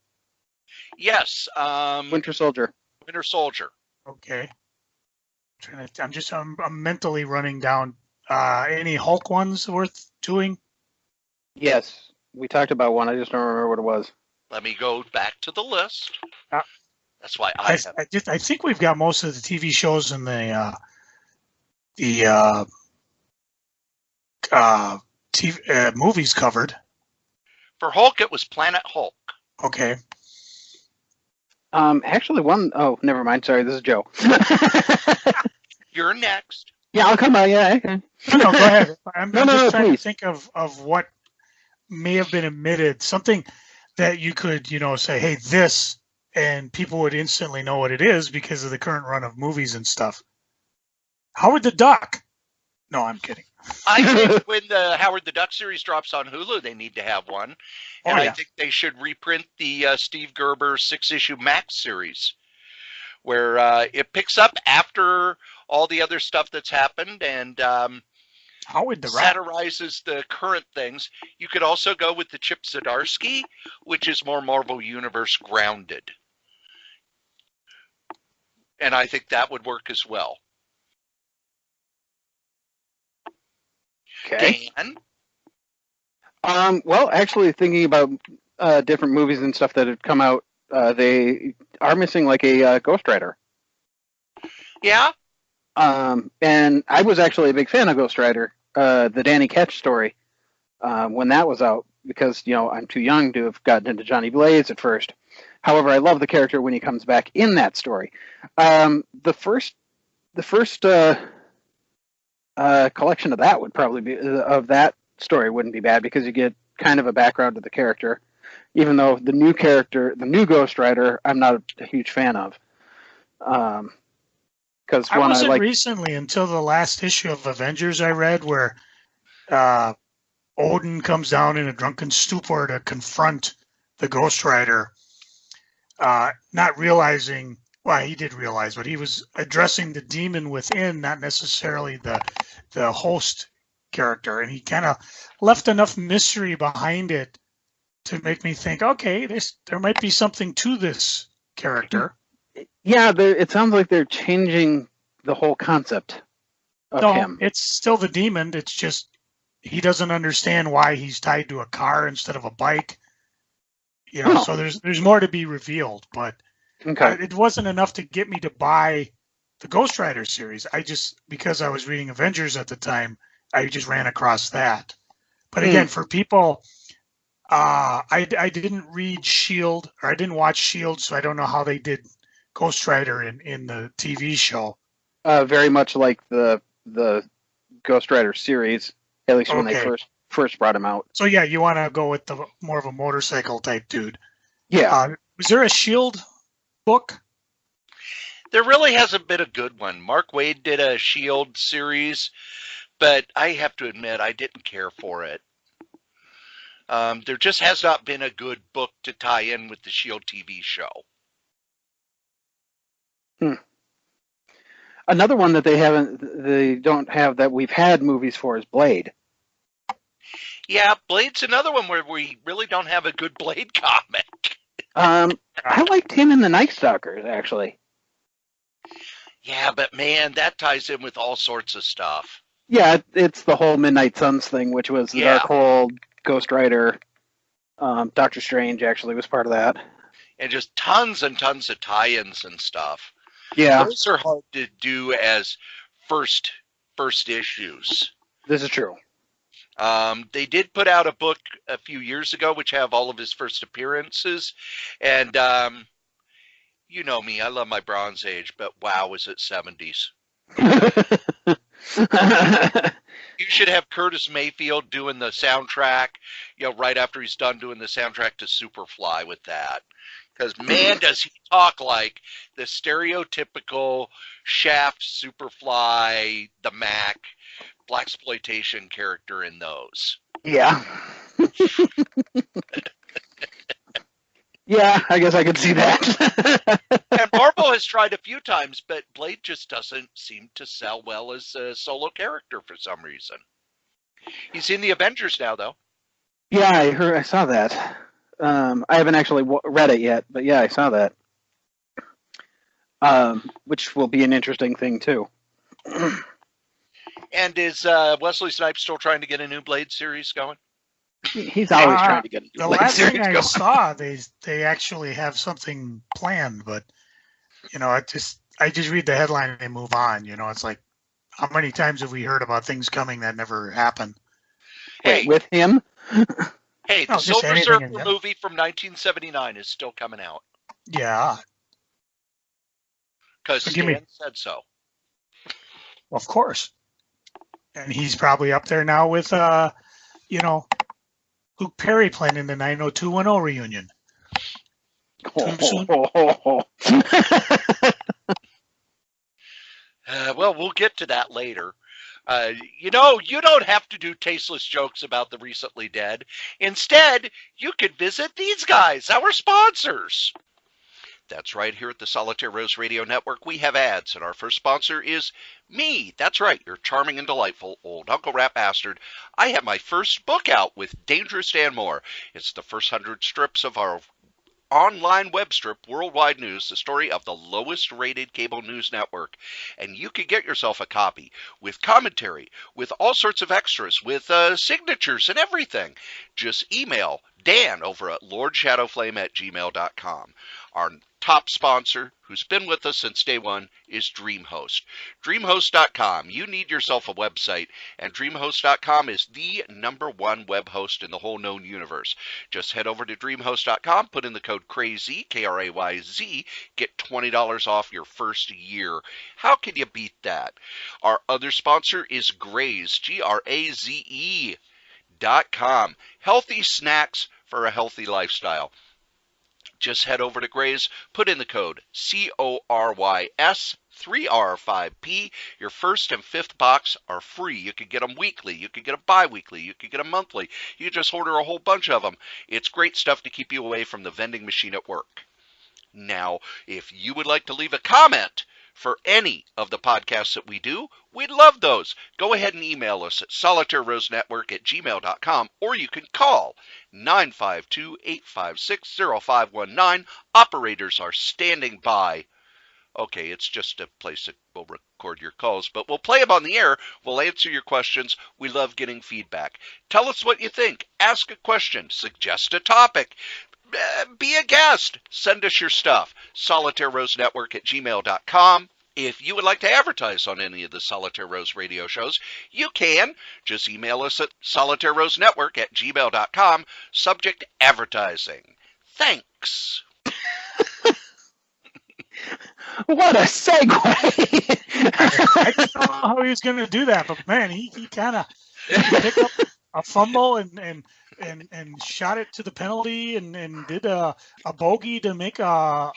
Yes. Winter Soldier. Winter Soldier. Okay. I'm mentally running down any Hulk ones worth doing. Yes, we talked about one. I just don't remember what it was. Let me go back to the list. Uh, That's why I have. I think we've got most of the TV shows and the TV, movies covered. For Hulk, it was Planet Hulk. Okay. Actually, oh, never mind. Sorry, this is Joe. You're next. Yeah, I'll come out. Yeah. Okay. No, go ahead. I'm No, just trying please. to think of what may have been omitted. Something that you could, say, hey, this, and people would instantly know what it is because of the current run of movies and stuff. Howard the Duck. No, I'm kidding. I think when the Howard the Duck series drops on Hulu, they need to have one. And I think they should reprint the Steve Gerber 6-issue Max series, where it picks up after all the other stuff that's happened and Howard the Rat satirizes the current things. You could also go with the Chip Zdarsky, which is more Marvel Universe grounded. And I think that would work as well. Okay. Dan? Well, actually, thinking about different movies and stuff that have come out, they are missing like a Ghost Rider. Yeah? And I was actually a big fan of Ghost Rider, the Danny Ketch story, when that was out, because, I'm too young to have gotten into Johnny Blaze at first. However, I love the character when he comes back in that story. The first collection of that would probably be, of that story wouldn't be bad, because you get kind of a background to the character, even though the new Ghost Rider, I'm not a huge fan of. Because I wasn't recently until the last issue of Avengers I read, where Odin comes down in a drunken stupor to confront the Ghost Rider, not realizing, well, he did realize, but he was addressing the demon within, not necessarily the host character, and he kind of left enough mystery behind it to make me think, okay, there might be something to this character. Yeah, it sounds like they're changing the whole concept of him. It's still the demon. It's just he doesn't understand why he's tied to a car instead of a bike. So there's more to be revealed, but it wasn't enough to get me to buy the Ghost Rider series. Because I was reading Avengers at the time, I just ran across that. But again, for people, I didn't read S.H.I.E.L.D., or I didn't watch S.H.I.E.L.D., so I don't know how they did Ghost Rider in the TV show. Very much like the Ghost Rider series, at least when they first brought him out. So yeah, you want to go with the more of a motorcycle type dude. Yeah. Was there a S.H.I.E.L.D. book? There really hasn't been a good one. Mark Waid did a S.H.I.E.L.D. series, but I have to admit I didn't care for it. There just has not been a good book to tie in with the S.H.I.E.L.D. TV show. Another one that they don't have that we've had movies for is Blade. Yeah, Blade's another one where we really don't have a good Blade comic. I liked him in the Night Stalkers, actually. Yeah, but man, that ties in with all sorts of stuff. Yeah, it's the whole Midnight Suns thing, which was the Darkhold, Ghost Rider, Doctor Strange actually was part of that. And just tons and tons of tie-ins and stuff. Yeah. Those are hard to do as first issues. This is true. They did put out a book a few years ago which have all of his first appearances. And you know me, I love my Bronze Age, but wow, was it 70s. You should have Curtis Mayfield doing the soundtrack, right after he's done doing the soundtrack to Superfly with that. Because, man, does he talk like the stereotypical Shaft, Superfly, the Mac, blaxploitation character in those. Yeah. Yeah, I guess I could see that. And Marvel has tried a few times, but Blade just doesn't seem to sell well as a solo character for some reason. He's in the Avengers now, though. Yeah, I saw that. I haven't actually read it yet, but yeah, I saw that. Which will be an interesting thing too. And is Wesley Snipes still trying to get a new Blade series going? He's always trying to get a the Blade last series thing I going. saw, they actually have something planned, but I just read the headline and move on. It's like, how many times have we heard about things coming that never happen? Hey, with him? Hey, the Silver Surfer movie from 1979 is still coming out. Yeah. Because Stan said so. Of course. And he's probably up there now with, Luke Perry playing in the 90210 reunion. Too soon? Well, we'll get to that later. You don't have to do tasteless jokes about the recently dead. Instead, you could visit these guys, our sponsors. That's right, here at the Solitaire Rose Radio Network, we have ads, and our first sponsor is me. That's right, your charming and delightful old Uncle Rat Bastard. I have my first book out with Dangerous Dan Mohr. It's the first 100 strips of our online web strip, Worldwide News, the story of the lowest rated cable news network. And you can get yourself a copy with commentary, with all sorts of extras, with signatures and everything. Just email Dan over at lordshadowflame@gmail.com. Our top sponsor, who's been with us since day one, is DreamHost. DreamHost.com. You need yourself a website, and DreamHost.com is the #1 web host in the whole known universe. Just head over to DreamHost.com, put in the code KRAYZ, KRAYZ, get $20 off your first year. How can you beat that? Our other sponsor is Graze, GRAZE.com. Healthy snacks for a healthy lifestyle. Just head over to Graze, put in the code CORYS 3R5P. Your first and fifth box are free. You can get them weekly. You can get them bi-weekly. You can get them monthly. You just order a whole bunch of them. It's great stuff to keep you away from the vending machine at work. Now, if you would like to leave a comment for any of the podcasts that we do, we'd love those. Go ahead and email us at solitairerosenetwork@gmail.com, or you can call 952-856-0519. Operators are standing by. Okay, it's just a place that we'll record your calls, but we'll play them on the air. We'll answer your questions. We love getting feedback. Tell us what you think. Ask a question. Suggest a topic. Be a guest. Send us your stuff. SolitaireRoseNetwork@gmail.com. If you would like to advertise on any of the Solitaire Rose radio shows, you can. Just email us at SolitaireRoseNetwork@gmail.com. Subject advertising. Thanks. What a segue. I didn't know how he was going to do that, but man, he kind of picked up a fumble and shot it to the penalty and did a bogey to make a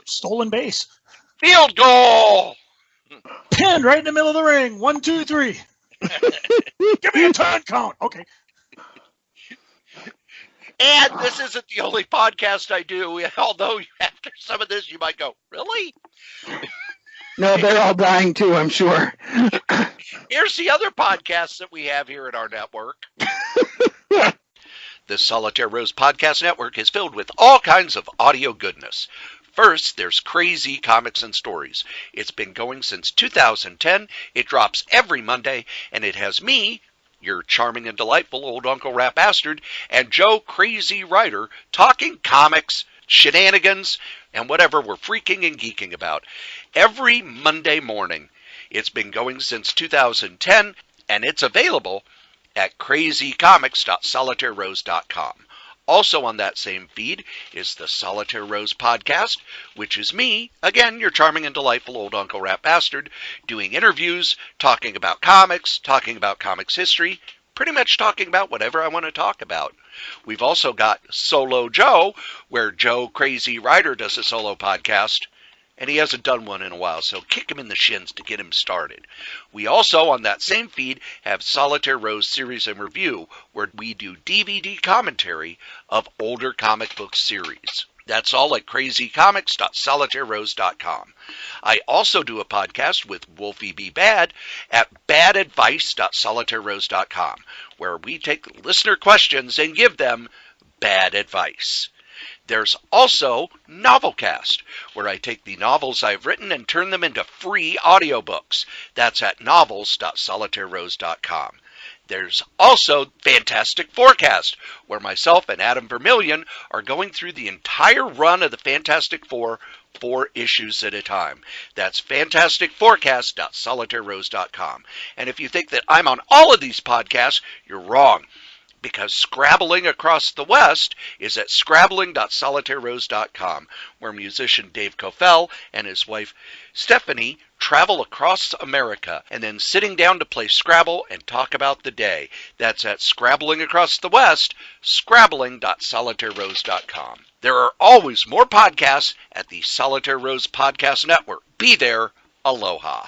stolen base. Field goal! Pinned right in the middle of the ring. 1, 2, 3. Give me a turn count. Okay. And this isn't the only podcast I do, although after some of this you might go, really? No, they're all dying too, I'm sure. Here's the other podcasts that we have here at our network. The Solitaire Rose Podcast Network is filled with all kinds of audio goodness. First, there's Crazy Comics and Stories. It's been going since 2010. It drops every Monday, and it has me, your charming and delightful old Uncle Rat Bastard, and Joe Crazy Writer talking comics, shenanigans, and whatever we're freaking and geeking about. Every Monday morning. It's been going since 2010, and it's available at crazycomics.solitairerose.com. Also on that same feed is the Solitaire Rose Podcast, which is me, again, your charming and delightful old Uncle Rat Bastard, doing interviews, talking about comics history, pretty much talking about whatever I want to talk about. We've also got Solo Joe, where Joe Crazy Writer does a solo podcast, and he hasn't done one in a while, so kick him in the shins to get him started. We also, on that same feed, have Solitaire Rose Series and Review, where we do DVD commentary of older comic book series. That's all at crazycomics.solitairerose.com. I also do a podcast with Wolfie B. Bad at badadvice.solitairerose.com, where we take listener questions and give them bad advice. There's also Novelcast, where I take the novels I've written and turn them into free audiobooks. That's at novels.solitairerose.com. There's also Fantastic Forecast, where myself and Adam Vermillion are going through the entire run of the Fantastic Four, 4 issues at a time. That's fantasticforecast.solitairerose.com. And if you think that I'm on all of these podcasts, you're wrong, because Scrabbling Across the West is at scrabbling.solitairerose.com, where musician Dave Cofell and his wife Stephanie travel across America and then sitting down to play Scrabble and talk about the day. That's at Scrabbling Across the West, scrabbling.solitairerose.com. There are always more podcasts at the Solitaire Rose Podcast Network. Be there. Aloha.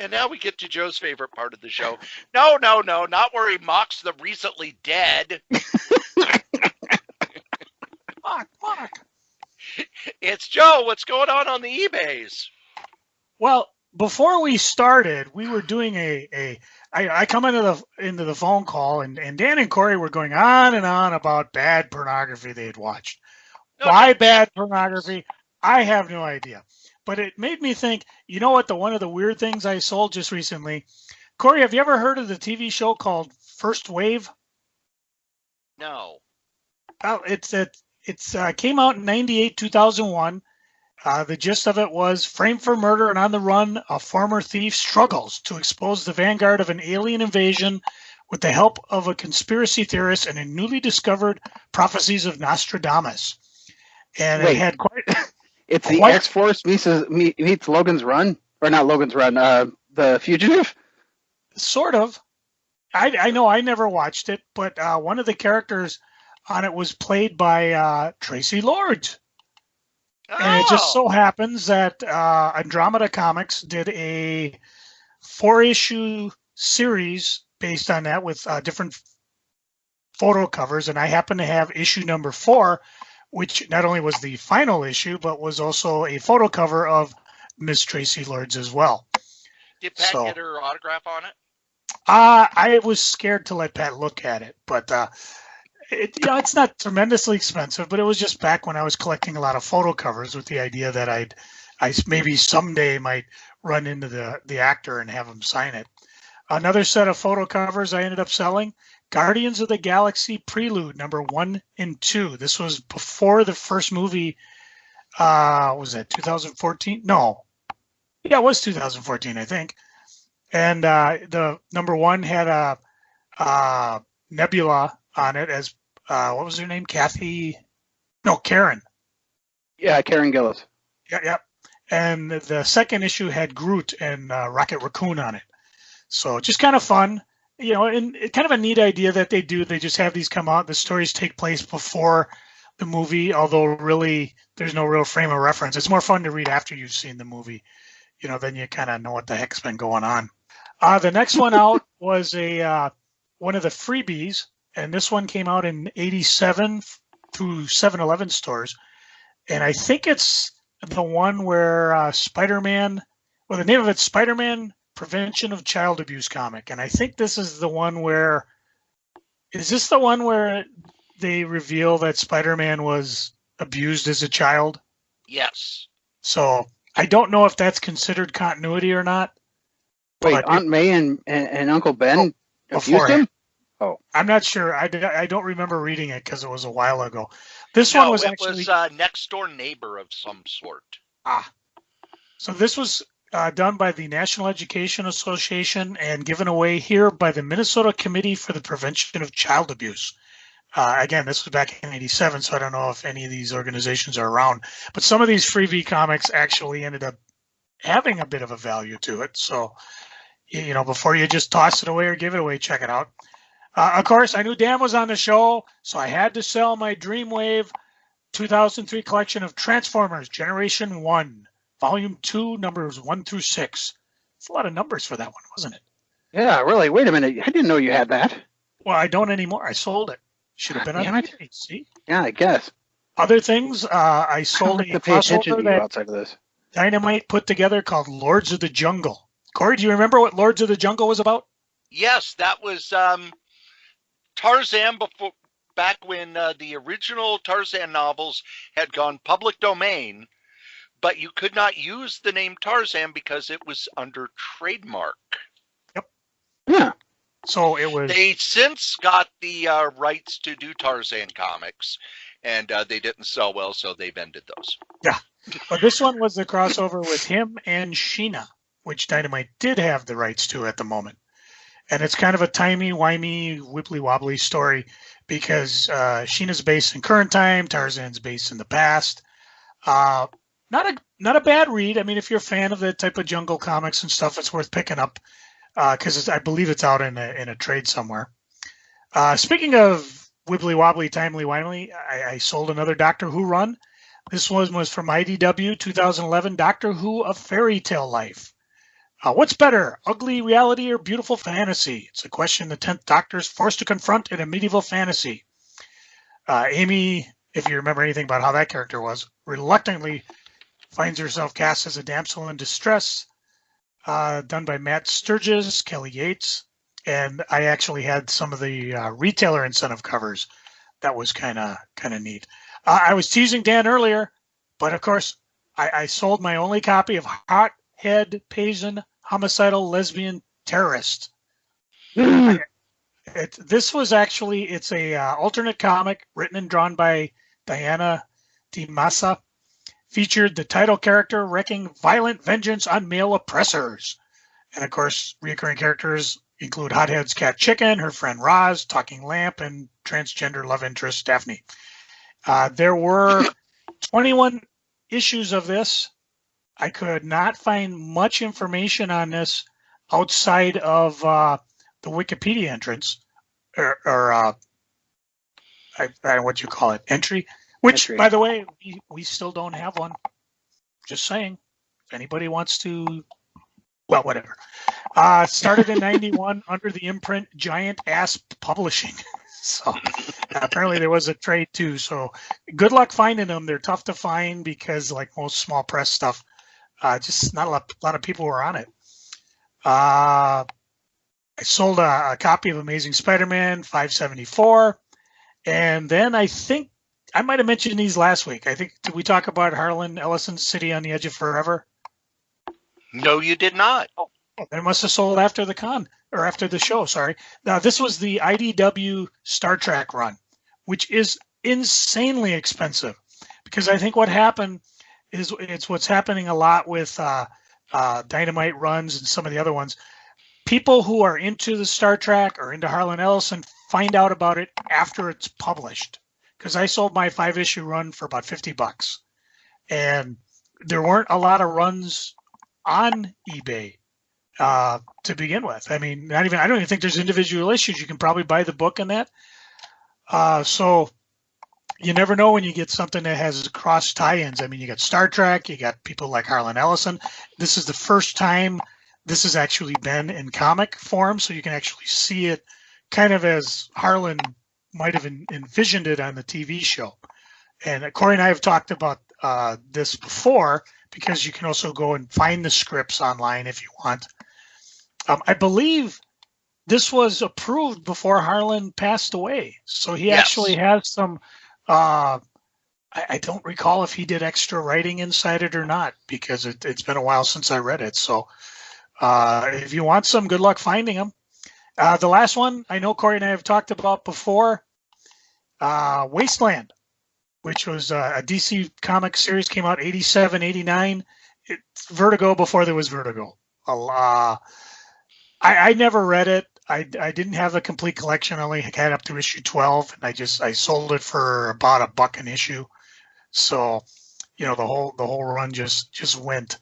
And now we get to Joe's favorite part of the show. No, not where he mocks the recently dead. Fuck. It's Joe. What's going on the eBays? Well, before we started, we were doing I come into the phone call, and Dan and Cory were going on and on about bad pornography they had watched. Why bad pornography? I have no idea. But it made me think, you know what, one of the weird things I sold just recently. Cory, have you ever heard of the TV show called First Wave? No. Well, it's came out in 98, 2001. The gist of it was, framed for murder and on the run, a former thief struggles to expose the vanguard of an alien invasion with the help of a conspiracy theorist and a newly discovered prophecies of Nostradamus. And Wait. it had quite... It's the X-Force meets Logan's Run? Or not Logan's Run, The Fugitive? Sort of. I know I never watched it, but one of the characters on it was played by Tracy Lords. Oh. And it just so happens that Andromeda Comics did a 4-issue series based on that with different photo covers, and I happen to have issue number 4, which not only was the final issue, but was also a photo cover of Miss Tracy Lords as well. Did Pat get her autograph on it? I was scared to let Pat look at it, but it's not tremendously expensive, but it was just back when I was collecting a lot of photo covers with the idea that I maybe someday might run into the actor and have him sign it. Another set of photo covers I ended up selling, Guardians of the Galaxy Prelude, number 1 and 2. This was before the first movie. Was that 2014? No. Yeah, it was 2014, I think. And the number 1 had a Nebula on it as, what was her name? Karen. Yeah, Karen Gillis. Yeah. And the second issue had Groot and Rocket Raccoon on it. So just kind of fun. You know, and kind of a neat idea that they do. They just have these come out. The stories take place before the movie, although really there's no real frame of reference. It's more fun to read after you've seen the movie. You know, then you kind of know what the heck's been going on. The next one out was one of the freebies, and this one came out in '87 through 7-Eleven stores. And I think it's the one where Spider-Man, well, the name of it's Spider-Man Prevention of Child Abuse comic, and I think this is the one where, is this the one where they reveal that Spider-Man was abused as a child? Yes. So I don't know if that's considered continuity or not. Wait, Aunt May and Uncle Ben abused him? Oh, I'm not sure. I don't remember reading it because it was a while ago. This one was actually next door neighbor of some sort. So this was done by the National Education Association and given away here by the Minnesota Committee for the Prevention of Child Abuse. Again, this was back in '87, so I don't know if any of these organizations are around. But some of these freebie comics actually ended up having a bit of a value to it. So, you know, before you just toss it away or give it away, check it out. Of course, I knew Dan was on the show, so I had to sell my Dreamwave 2003 collection of Transformers Generation 1. Volume 2, numbers 1 through 6. It's a lot of numbers for that one, wasn't it? Yeah, really. Wait a minute. I didn't know you had that. Well, I don't anymore. I sold it. Should have been on it. TV. See? Yeah, I guess. Other things, I sold I like a to pay attention crossover to you that outside of this. Dynamite put together called Lords of the Jungle. Corey, do you remember what Lords of the Jungle was about? Yes, that was Tarzan before, back when the original Tarzan novels had gone public domain, but you could not use the name Tarzan because it was under trademark. Yeah. So it was. They since got the rights to do Tarzan comics, and they didn't sell well, so they've ended those. Yeah. But this one was the crossover with him and Sheena, which Dynamite did have the rights to at the moment. And it's kind of a timey-wimey, wibbly-wobbly story because Sheena's based in current time, Tarzan's based in the past. Not a bad read. I mean, if you're a fan of that type of jungle comics and stuff, it's worth picking up because I believe it's out in a trade somewhere. Speaking of wibbly-wobbly, timely-wimey, I sold another Doctor Who run. This one was from IDW 2011, Doctor Who: A Fairy Tale Life. What's better, ugly reality or beautiful fantasy? It's a question the 10th Doctor is forced to confront in a medieval fantasy. Amy, if you remember anything about how that character was, reluctantly finds herself cast as a damsel in distress, done by Matt Sturgis, Kelly Yates, and I actually had some of the retailer incentive covers. That was kind of neat. I was teasing Dan earlier, but of course, I sold my only copy of Hothead Payson Homicidal Lesbian Terrorist. This was actually, it's a alternate comic written and drawn by Diana Di Massa. Featured the title character wreaking violent vengeance on male oppressors. And of course, recurring characters include Hothead's cat Chicken, her friend Roz, Talking Lamp, and transgender love interest Daphne. There were 21 issues of this. I could not find much information on this outside of the Wikipedia entrance, or I don't know what you call it, entry. Which, by the way, we still don't have one. Just saying. If anybody wants to, well, whatever. Started in 91 under the imprint Giant Ass Publishing. So apparently there was a trade too. So good luck finding them. They're tough to find because, like most small press stuff, just not a lot of people were on it. I sold a copy of Amazing Spider-Man 574. And then I think I might have mentioned these last week. I think, did we talk about Harlan Ellison's City on the Edge of Forever? No, you did not. Oh, they must have sold after the con, or after the show, sorry. Now, this was the IDW Star Trek run, which is insanely expensive. Because I think what happened is, it's what's happening a lot with Dynamite runs and some of the other ones. People who are into the Star Trek or into Harlan Ellison find out about it after it's published. Because I sold my 5-issue run for about $50, and there weren't a lot of runs on eBay to begin with. I mean, I don't even think there's individual issues. You can probably buy the book and that. So you never know when you get something that has cross tie-ins. I mean, you got Star Trek, you got people like Harlan Ellison. This is the first time this has actually been in comic form, so you can actually see it kind of as Harlan might have envisioned it on the TV show. And Cory and I have talked about this before, because you can also go and find the scripts online if you want. I believe this was approved before Harlan passed away. So he actually has some, I don't recall if he did extra writing inside it or not, because it's been a while since I read it. So if you want some, good luck finding them. The last one I know Cory and I have talked about before, Wasteland, which was a DC comic series, came out 87, 89. It's Vertigo before there was Vertigo. I never read it. I didn't have a complete collection. I only had up to issue 12, and I sold it for about $1 an issue. So, you know, the whole run just went.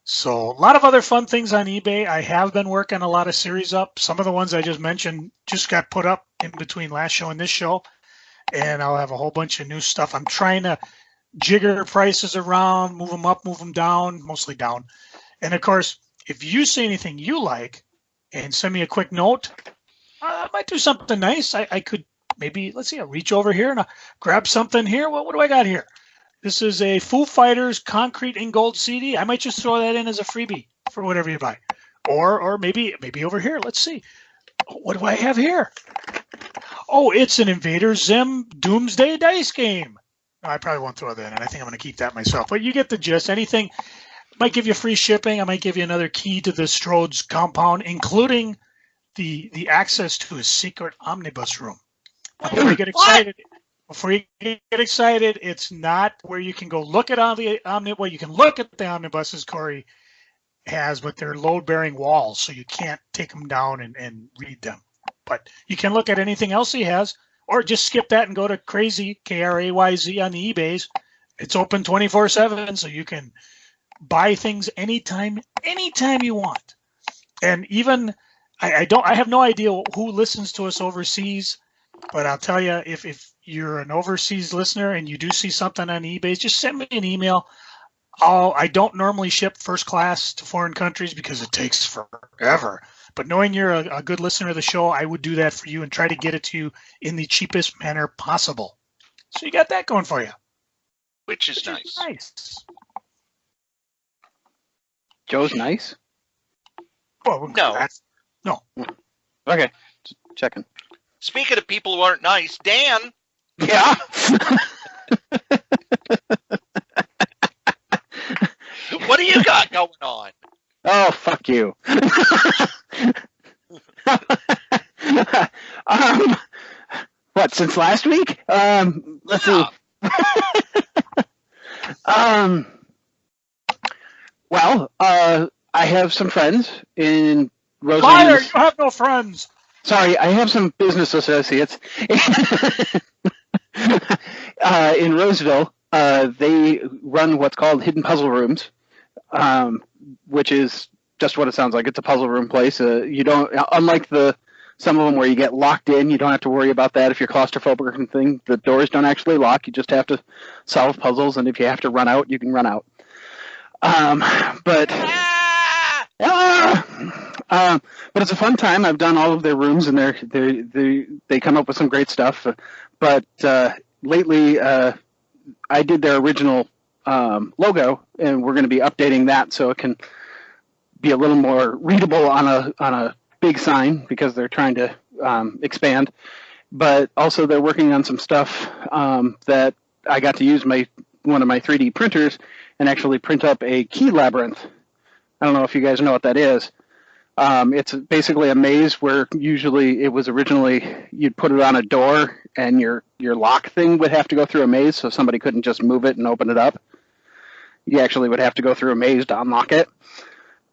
So a lot of other fun things on eBay. I have been working a lot of series up. Some of the ones I just mentioned just got put up in between last show and this show. And I'll have a whole bunch of new stuff. I'm trying to jigger prices around, move them up, move them down, mostly down. And of course, if you see anything you like and send me a quick note, I might do something nice. I could maybe, let's see, I'll reach over here and I'll grab something here. What do I got here? This is a Foo Fighters Concrete in Gold CD. I might just throw that in as a freebie for whatever you buy. Or maybe over here. Let's see. What do I have here? Oh, it's an Invader Zim Doomsday Dice game. No, I probably won't throw that in. I think I'm going to keep that myself. But you get the gist. Anything might give you free shipping. I might give you another key to the Strode's compound, including the access to his secret omnibus room. Before you get excited, it's not where you can go look at the omnibus. Well, you can look at the omnibuses Cory has, but they're load-bearing walls, so you can't take them down and read them. But you can look at anything else he has, or just skip that and go to Krayz, Krayz on the eBays. It's open 24/7, so you can buy things anytime you want. And even I have no idea who listens to us overseas, but I'll tell you, if you're an overseas listener and you do see something on eBay, just send me an email. I don't normally ship first class to foreign countries because it takes forever. But knowing you're a good listener of the show, I would do that for you and try to get it to you in the cheapest manner possible. So you got that going for you. Which is nice. Joe's nice? Well, no. No. Okay, just checking. Speaking of people who aren't nice, Dan. Yeah. What do you got going on? Oh, fuck you. What, since last week? Let's see. Well, I have some friends in Roseland. Liar, you have no friends. Sorry, I have some business associates in Roseville. They run what's called hidden puzzle rooms, which is just what it sounds like. It's a puzzle room place. You don't, unlike some of them where you get locked in, you don't have to worry about that if you're claustrophobic or something. The doors don't actually lock. You just have to solve puzzles, and if you have to run out, you can run out. But it's a fun time. I've done all of their rooms, and they come up with some great stuff. But lately, I did their original logo, and we're going to be updating that so it can be a little more readable on a big sign because they're trying to expand. But also, they're working on some stuff that I got to use one of my 3D printers and actually print up a key labyrinth. I don't know if you guys know what that is. It's basically a maze where usually it was originally you'd put it on a door and your lock thing would have to go through a maze, so somebody couldn't just move it and open it up. You actually would have to go through a maze to unlock it.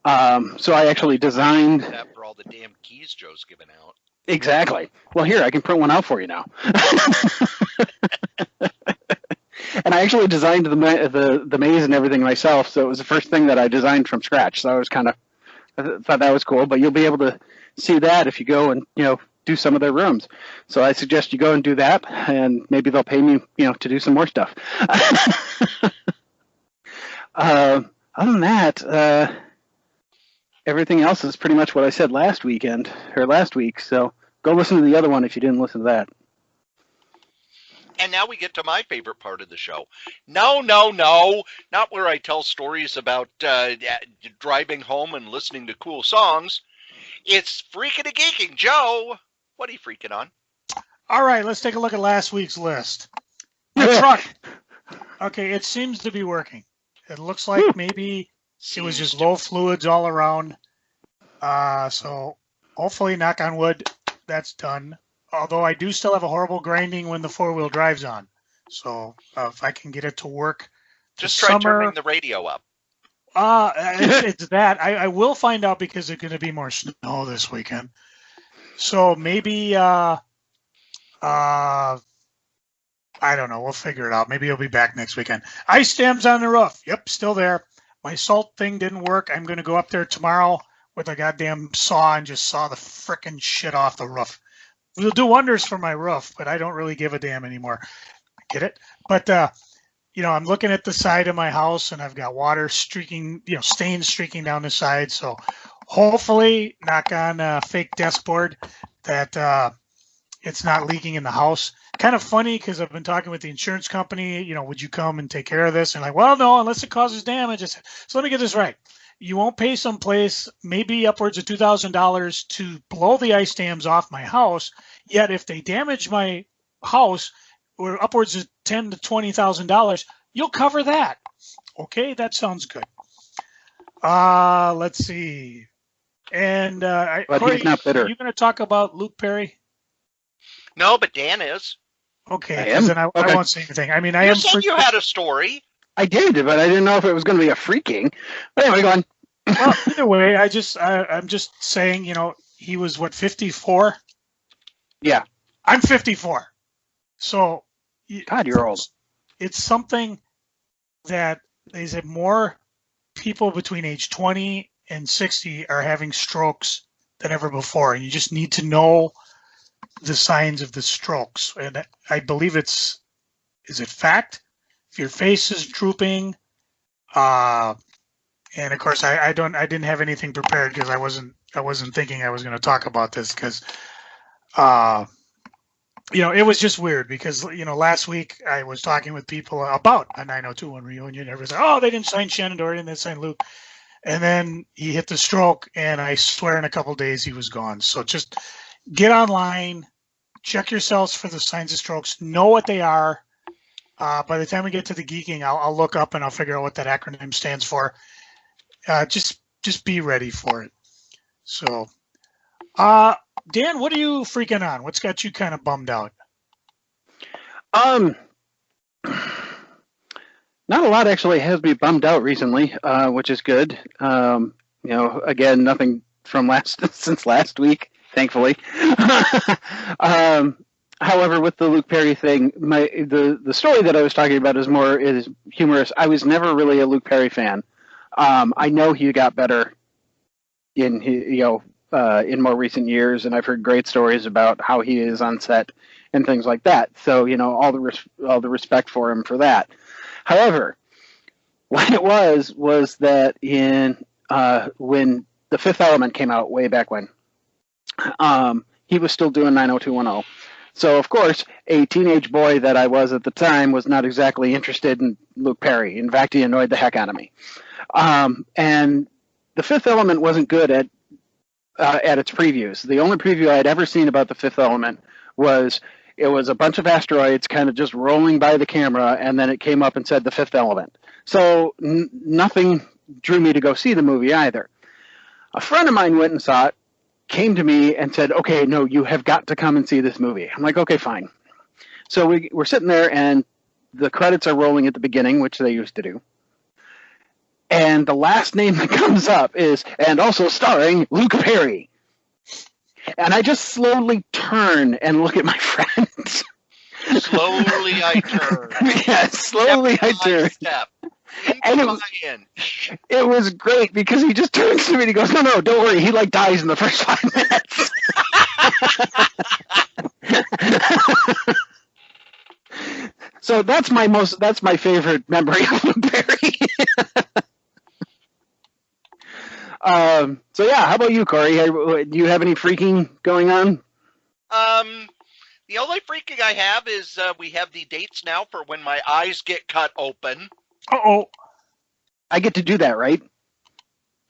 So I actually designed that for all the damn keys Joe's giving out. Exactly. Well, here, I can print one out for you now. And I actually designed the maze and everything myself, so it was the first thing that I designed from scratch. So I thought that was cool. But you'll be able to see that if you go and do some of their rooms. So I suggest you go and do that, and maybe they'll pay me to do some more stuff. Other than that, everything else is pretty much what I said last week. So go listen to the other one if you didn't listen to that. And now we get to my favorite part of the show. No, not where I tell stories about driving home and listening to cool songs. It's freaking a geeking. Joe, what are you freaking on? All right, let's take a look at last week's list. The truck. Okay, it seems to be working. It looks like maybe it was just low fluids all around. So hopefully, knock on wood, that's done. Although I do still have a horrible grinding when the four-wheel drive's on. So if I can get it to work. Just try turning the radio up. It's that. I will find out because there's going to be more snow this weekend. So maybe, I don't know. We'll figure it out. Maybe he'll be back next weekend. Ice dams on the roof. Yep, still there. My salt thing didn't work. I'm going to go up there tomorrow with a goddamn saw and just saw the frickin' shit off the roof. It'll do wonders for my roof, but I don't really give a damn anymore. Get it? But, I'm looking at the side of my house and I've got water streaking, stains streaking down the side. So hopefully, knock on a fake desk board, that it's not leaking in the house. Kind of funny because I've been talking with the insurance company. Would you come and take care of this? And like, well, no, unless it causes damage. So let me get this right. You won't pay someplace maybe upwards of $2,000 to blow the ice dams off my house. Yet if they damage my house, or upwards of $10,000 to $20,000, you'll cover that. Okay, that sounds good. Let's see. And But Cory, he's not bitter. are you going to talk about Luke Perry? No, but Dan is. Okay, I because am? then I Okay. won't say anything. I mean, I You am. said you had a story. I did, but I didn't know if it was going to be a freaking. But anyway, go on. Well, either way, I'm just saying, he was what, 54? Yeah. I'm 54. So, God, you're old. It's something that they said more people between age 20 and 60 are having strokes than ever before, and you just need to know the signs of the strokes. And I believe is it fact? If your face is drooping, and of course I didn't have anything prepared because I wasn't thinking I was going to talk about this because it was just weird because last week I was talking with people about a 90210 reunion. Everyone's like, oh, they didn't sign Shenandoah, they didn't sign Luke. And then he hit the stroke, and I swear in a couple of days he was gone. So just get online, check yourselves for the signs of strokes, know what they are. By the time we get to the geeking, I'll look up and I'll figure out what that acronym stands for. Just be ready for it. So, Dan, what are you freaking on? What's got you kind of bummed out? Not a lot actually has me bummed out recently, which is good. Again, nothing from since last week, thankfully. However, with the Luke Perry thing, the story that I was talking about is humorous. I was never really a Luke Perry fan. I know he got better in more recent years, and I've heard great stories about how he is on set and things like that. So all the respect for him for that. However, what it was that when The Fifth Element came out way back when, he was still doing 90210. So, of course, a teenage boy that I was at the time was not exactly interested in Luke Perry. In fact, he annoyed the heck out of me. And The Fifth Element wasn't good at its previews. The only preview I had ever seen about The Fifth Element was it was a bunch of asteroids kind of just rolling by the camera, and then it came up and said The Fifth Element. So nothing drew me to go see the movie either. A friend of mine went and saw it, came to me and said, okay, no, you have got to come and see this movie. I'm like, okay, fine. So we're sitting there, and the credits are rolling at the beginning, which they used to do. And the last name that comes up is, and also starring Luke Perry. And I just slowly turn and look at my friends. Slowly I turn. Yeah, slowly I turn. Step. And it was great because he just turns to me and he goes, no, don't worry. He dies in the first 5 minutes. So that's my favorite memory of Luke Perry. So yeah, how about you, Cory? Do you have any freaking going on? The only freaking I have is we have the dates now for when my eyes get cut open. Uh-oh. I get to do that, right?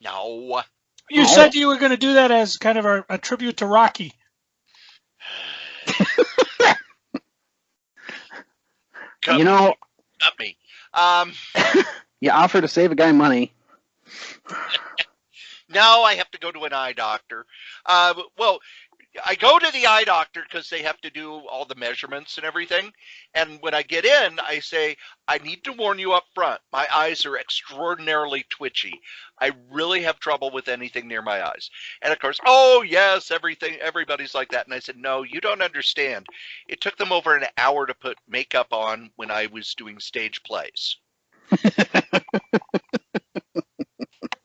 No. You said you were going to do that as kind of a tribute to Rocky. Cut me. You offer to save a guy money. Now I have to go to an eye doctor. Well, I go to the eye doctor because they have to do all the measurements and everything. And when I get in, I say, I need to warn you up front. My eyes are extraordinarily twitchy. I really have trouble with anything near my eyes. And of course, oh yes, everybody's like that. And I said, no, you don't understand. It took them over an hour to put makeup on when I was doing stage plays.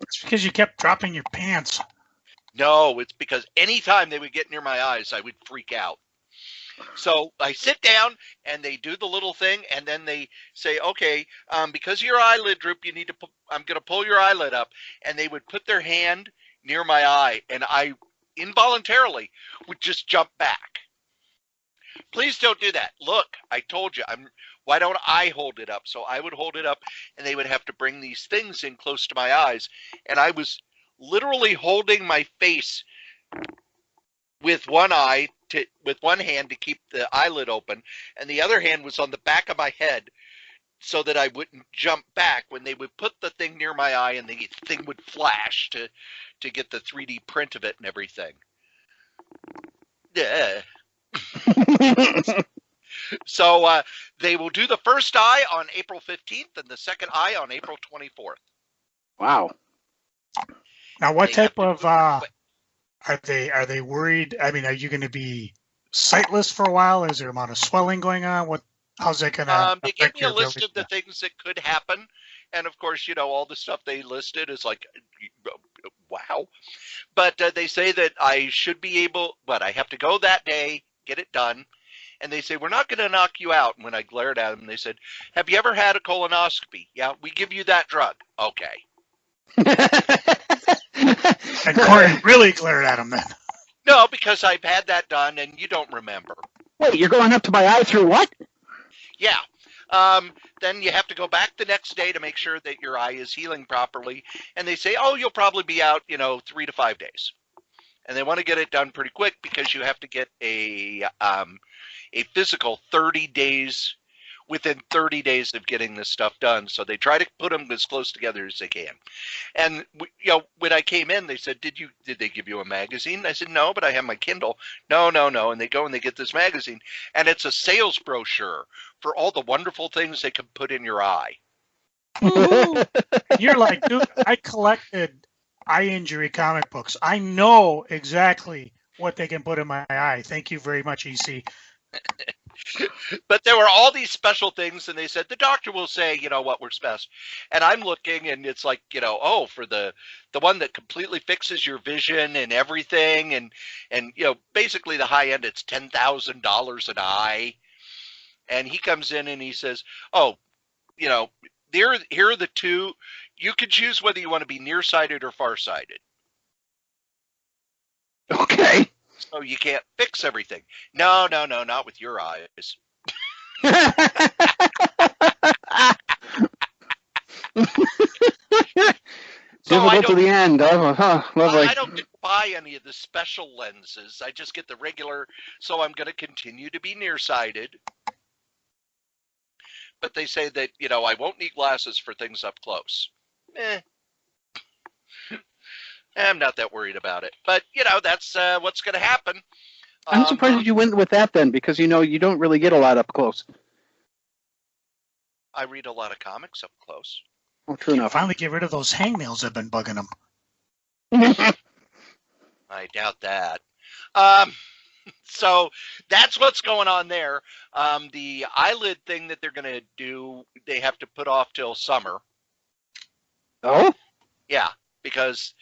It's because you kept dropping your pants. No, it's because anytime they would get near my eyes, I would freak out. So I sit down and they do the little thing, and then they say, okay, because your eyelid droop, you need to, I'm going to pull your eyelid up. And they would put their hand near my eye, and I involuntarily would just jump back. Please don't do that. Look, I told you. Why don't I hold it up? So I would hold it up, and they would have to bring these things in close to my eyes, and I was literally holding my face with one hand to keep the eyelid open, and the other hand was on the back of my head so that I wouldn't jump back when they would put the thing near my eye, and the thing would flash to get the 3D print of it and everything. Yeah. So they will do the first eye on April 15th and the second eye on April 24th. Wow. Now, what type of are they worried? I mean, are you going to be sightless for a while? Is there amount of swelling going on? How's that going to They affect gave me a your list ability? of the things that could happen, and of course, all the stuff they listed is like, wow. But they say that I should be able, but I have to go that day, get it done. And they say, we're not going to knock you out. And when I glared at them, they said, have you ever had a colonoscopy? Yeah, we give you that drug. Okay. And Cory really glared at him then. No, because I've had that done, and you don't remember. Wait, you're going up to my eye through what? Yeah. Then you have to go back the next day to make sure that your eye is healing properly. And they say, oh, you'll probably be out, 3 to 5 days. And they want to get it done pretty quick because you have to get a physical 30 days, within 30 days of getting this stuff done. So they try to put them as close together as they can. And, when I came in, they said, did they give you a magazine? I said, no, but I have my Kindle. No. And they go and they get this magazine. And it's a sales brochure for all the wonderful things they can put in your eye. You're like, dude, I collected eye injury comic books. I know exactly what they can put in my eye. Thank you very much, EC. But there were all these special things, and they said the doctor will say, what works best. And I'm looking, and it's like, for the one that completely fixes your vision and everything, and basically the high end, it's $10,000 an eye. And he comes in and he says, oh, here are the two. You can choose whether you want to be nearsighted or farsighted. Okay. So you can't fix everything. No, not with your eyes. Difficult to the end. Lovely. I don't get to buy any of the special lenses. I just get the regular. So I'm going to continue to be nearsighted. But they say that, I won't need glasses for things up close. I'm not that worried about it. But, that's what's going to happen. I'm surprised you went with that then, because, you don't really get a lot up close. I read a lot of comics up close. Oh, true enough. Finally get rid of those hangnails that have been bugging them. I doubt that. So that's what's going on there. The eyelid thing that they're going to do, they have to put off till summer. Oh? Yeah, because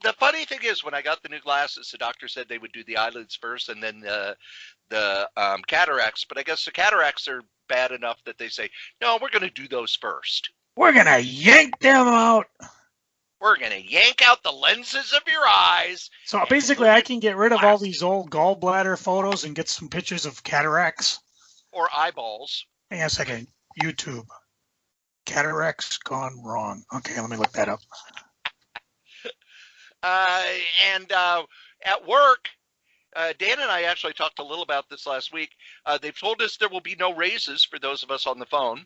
the funny thing is, when I got the new glasses, the doctor said they would do the eyelids first and then the cataracts. But I guess the cataracts are bad enough that they say, no, we're going to do those first. We're going to yank them out. We're going to yank out the lenses of your eyes. So basically, I can get rid of all these old gallbladder photos and get some pictures of cataracts. Or eyeballs. Hang on a second. YouTube. Cataracts gone wrong. Okay, let me look that up. And at work, Dan and I actually talked a little about this last week. They've told us there will be no raises for those of us on the phone.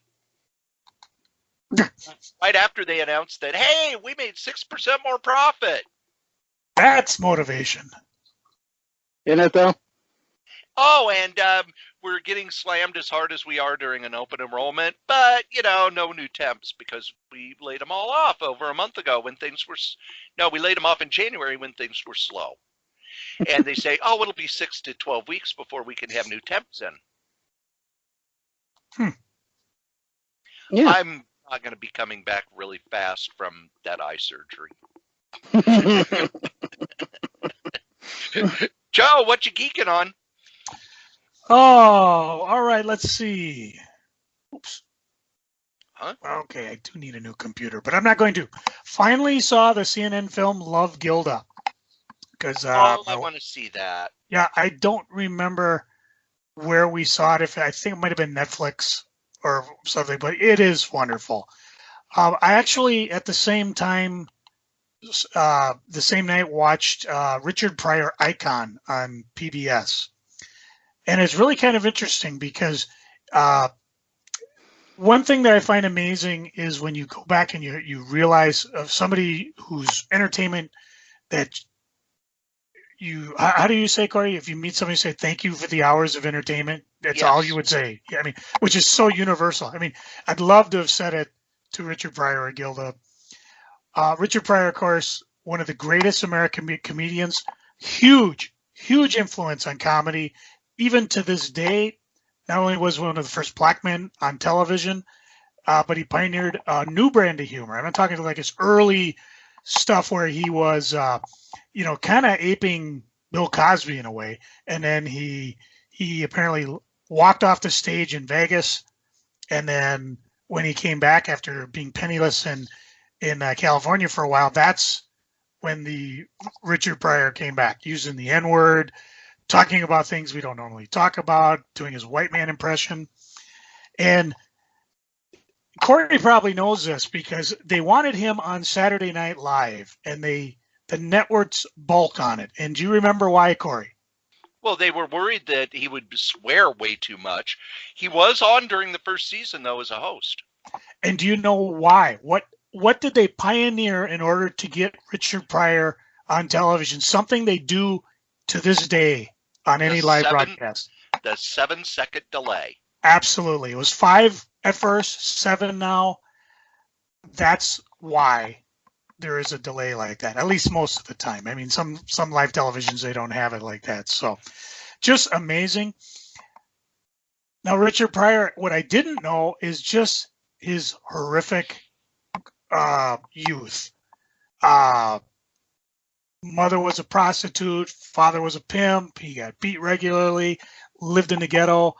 Right after they announced that, hey, we made 6% more profit. That's motivation. Isn't it, though? Oh, and we're getting slammed as hard as we are during an open enrollment, but, no new temps because we laid them all off over a month ago when things were, we laid them off in January when things were slow. And they say, oh, it'll be 6 to 12 weeks before we can have new temps in. Yeah. I'm not going to be coming back really fast from that eye surgery. Joe, what you geeking on? Oh, all right. Let's see. Oops. Huh? Okay, I do need a new computer, but I'm not going to. Finally saw the CNN film Love Gilda. Because I want to see that. Yeah, I don't remember where we saw it. If I think it might have been Netflix or something, but it is wonderful. I actually, at the same time, the same night, watched Richard Pryor Icon on PBS. And it's really kind of interesting because one thing that I find amazing is when you go back and you realize of somebody whose entertainment that you, how do you say, Cory? If you meet somebody, say thank you for the hours of entertainment. That's all you would say. Yeah, I mean, which is so universal. I mean, I'd love to have said it to Richard Pryor or Gilda. Richard Pryor, of course, one of the greatest American comedians, huge influence on comedy. Even to this day, not only was one of the first black men on television, but he pioneered a new brand of humor. I'm not talking like his early stuff where he was, kind of aping Bill Cosby in a way. And then he apparently walked off the stage in Vegas. And then when he came back after being penniless in California for a while, that's when the Richard Pryor came back, using the N-word, talking about things we don't normally talk about, doing his white man impression. And Cory probably knows this because they wanted him on Saturday Night Live, and the networks bulk on it. And do you remember why, Cory? Well, they were worried that he would swear way too much. He was on during the first season, though, as a host. And do you know why? What did they pioneer in order to get Richard Pryor on television? Something they do to this day on any live broadcast. The 7-second delay. Absolutely. It was 5 at first, 7 now. That's why there is a delay like that, at least most of the time. I mean, some live televisions, they don't have it like that. So just amazing. Now, Richard Pryor, what I didn't know is just his horrific youth. Mother was a prostitute, father was a pimp, he got beat regularly, lived in the ghetto.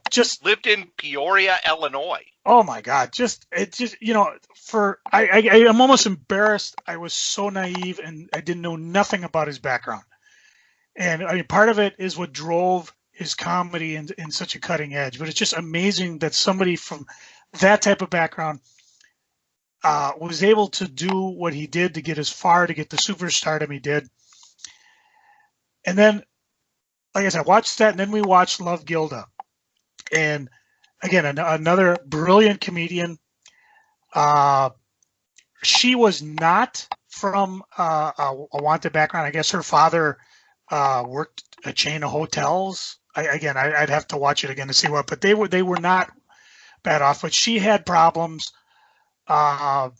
Just lived in Peoria, Illinois. Oh my God! I'm almost embarrassed. I was so naive and I didn't know nothing about his background. And I mean, part of it is what drove his comedy in such a cutting edge. But it's just amazing that somebody from that type of background was able to do what he did to get as far, to get the superstardom he did. And then, like I said, I watched that, and then we watched Love, Gilda. And again, another brilliant comedian. She was not from a wanted background. I guess her father worked a chain of hotels. I'd have to watch it again to see what, but they were not bad off. But she had problems. I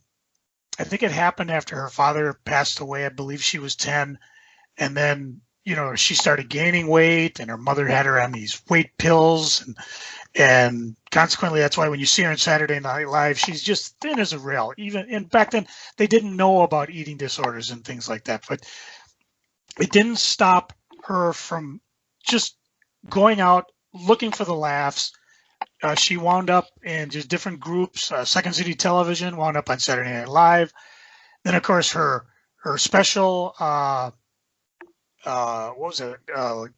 think it happened after her father passed away. I believe she was 10, and then she started gaining weight, and her mother had her on these weight pills, and consequently, that's why when you see her on Saturday Night Live, she's just thin as a rail. And back then, they didn't know about eating disorders and things like that, but it didn't stop her from just going out looking for the laughs. She wound up in just different groups. Second City Television wound up on Saturday Night Live. Then, of course, her special. What was it?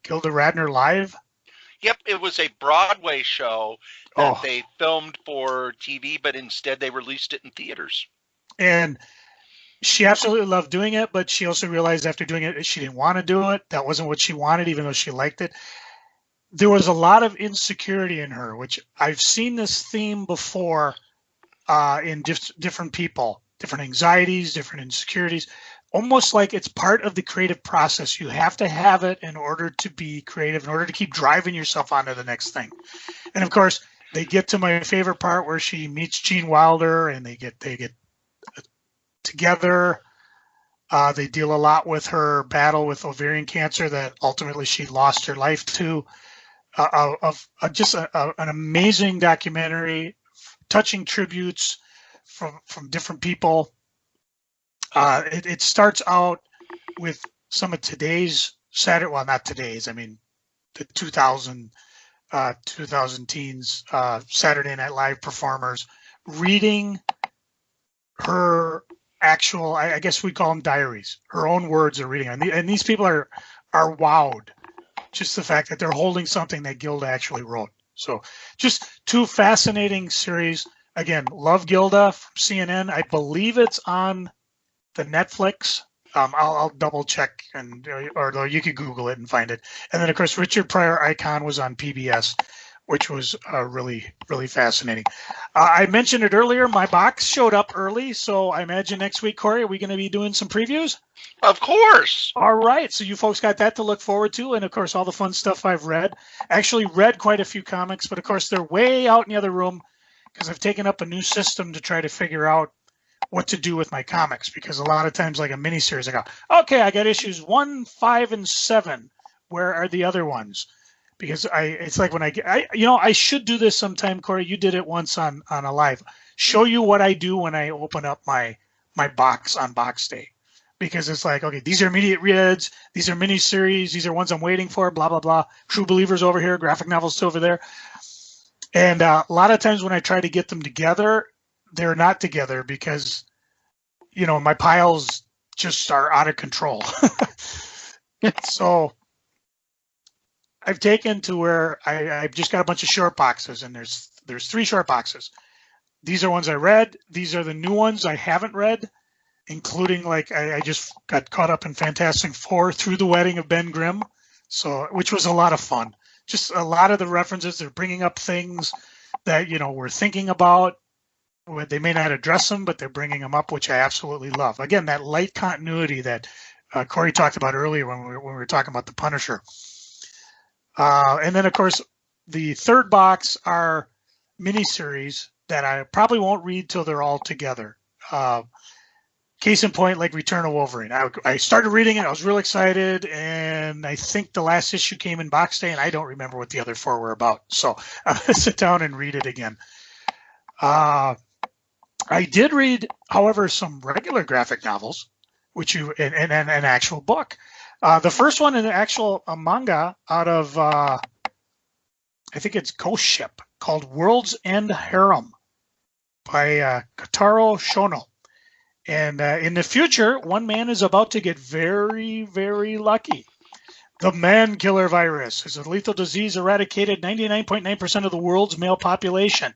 Gilda Radner Live? Yep, it was a Broadway show that they filmed for TV, but instead they released it in theaters. And she absolutely loved doing it, but she also realized after doing it, she didn't want to do it. That wasn't what she wanted, even though she liked it. There was a lot of insecurity in her, which I've seen this theme before in different people, different anxieties, different insecurities. Almost like it's part of the creative process. You have to have it in order to be creative, in order to keep driving yourself onto the next thing. And of course, they get to my favorite part where she meets Gene Wilder and they get together. They deal a lot with her battle with ovarian cancer that ultimately she lost her life to. An amazing documentary, touching tributes from different people. It starts out with some of today's Saturday, well, not today's, I mean, the 2000 teens Saturday Night Live performers reading her actual, I guess we call them diaries, her own words are reading. And these people are wowed just the fact that they're holding something that Gilda actually wrote. So just two fascinating series. Again, love Gilda from CNN. I believe it's on the Netflix. I'll double check, or you could Google it and find it. And then, of course, Richard Pryor Icon was on PBS, which was really, really fascinating. I mentioned it earlier. My box showed up early, so I imagine next week, Cory, are we going to be doing some previews? Of course. All right, so you folks got that to look forward to, and of course, all the fun stuff I've read. Actually read quite a few comics, but of course, they're way out in the other room because I've taken up a new system to try to figure out what to do with my comics, because a lot of times, like a miniseries, I go, okay, I got issues 1, 5, and 7. Where are the other ones? Because it's like when I should do this sometime, Cory. You did it once on a live. Show you what I do when I open up my box on box day, because it's like, okay, these are immediate reads, these are miniseries, these are ones I'm waiting for, blah blah blah. True Believers over here, graphic novels over there, and a lot of times when I try to get them together, they're not together because my piles just are out of control. So I've taken to where I've just got a bunch of short boxes, and there's 3 short boxes. These are ones I read. These are the new ones I haven't read, including like I just got caught up in Fantastic Four Through the Wedding of Ben Grimm, which was a lot of fun. Just a lot of the references, they're bringing up things that we're thinking about. They may not address them, but they're bringing them up, which I absolutely love. Again, that light continuity that Cory talked about earlier when we were talking about the Punisher. And then, of course, the third box are miniseries that I probably won't read till they're all together. Case in point, like Return of Wolverine. I started reading it. I was real excited, and I think the last issue came in box day, and I don't remember what the other 4 were about. So I'm going to sit down and read it again. I did read, however, some regular graphic novels, and an actual book. The first one, an actual manga out of, I think it's Ghost Ship, called World's End Harem by Kotaro Shono. And in the future, one man is about to get very, very lucky. The man killer virus is a lethal disease eradicated 99.9% of the world's male population.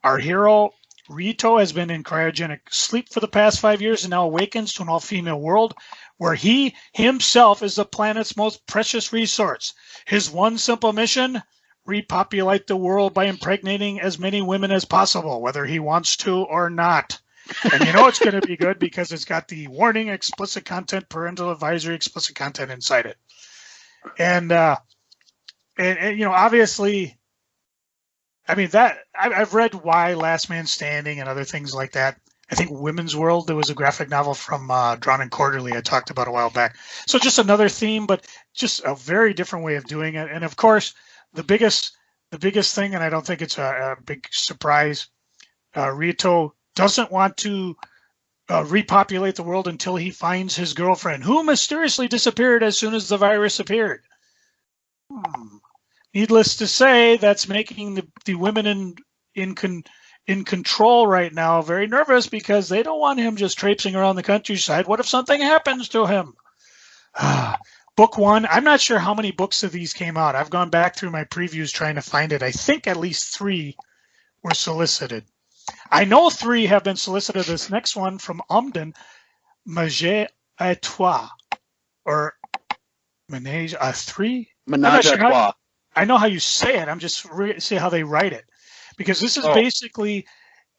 Our hero, Rito, has been in cryogenic sleep for the past 5 years and now awakens to an all-female world where he himself is the planet's most precious resource. His one simple mission, repopulate the world by impregnating as many women as possible, whether he wants to or not. And it's going to be good because it's got the warning, explicit content, parental advisory, explicit content inside it. And obviously, I mean, that I've read Why, Last Man Standing, and other things like that. I think Women's World, there was a graphic novel from Drawn and Quarterly I talked about a while back. So just another theme, but just a very different way of doing it. And of course, the biggest thing, and I don't think it's a big surprise, Rito doesn't want to repopulate the world until he finds his girlfriend, who mysteriously disappeared as soon as the virus appeared. Needless to say, that's making the women in control right now very nervous because they don't want him just traipsing around the countryside. What if something happens to him? Book 1, I'm not sure how many books of these came out. I've gone back through my previews trying to find it. I think at least 3 were solicited. I know 3 have been solicited. This next one from Omden, Ménage à Trois, or Ménage à 3? Ménage à Trois. I know how you say it. I'm just see how they write it, because this is basically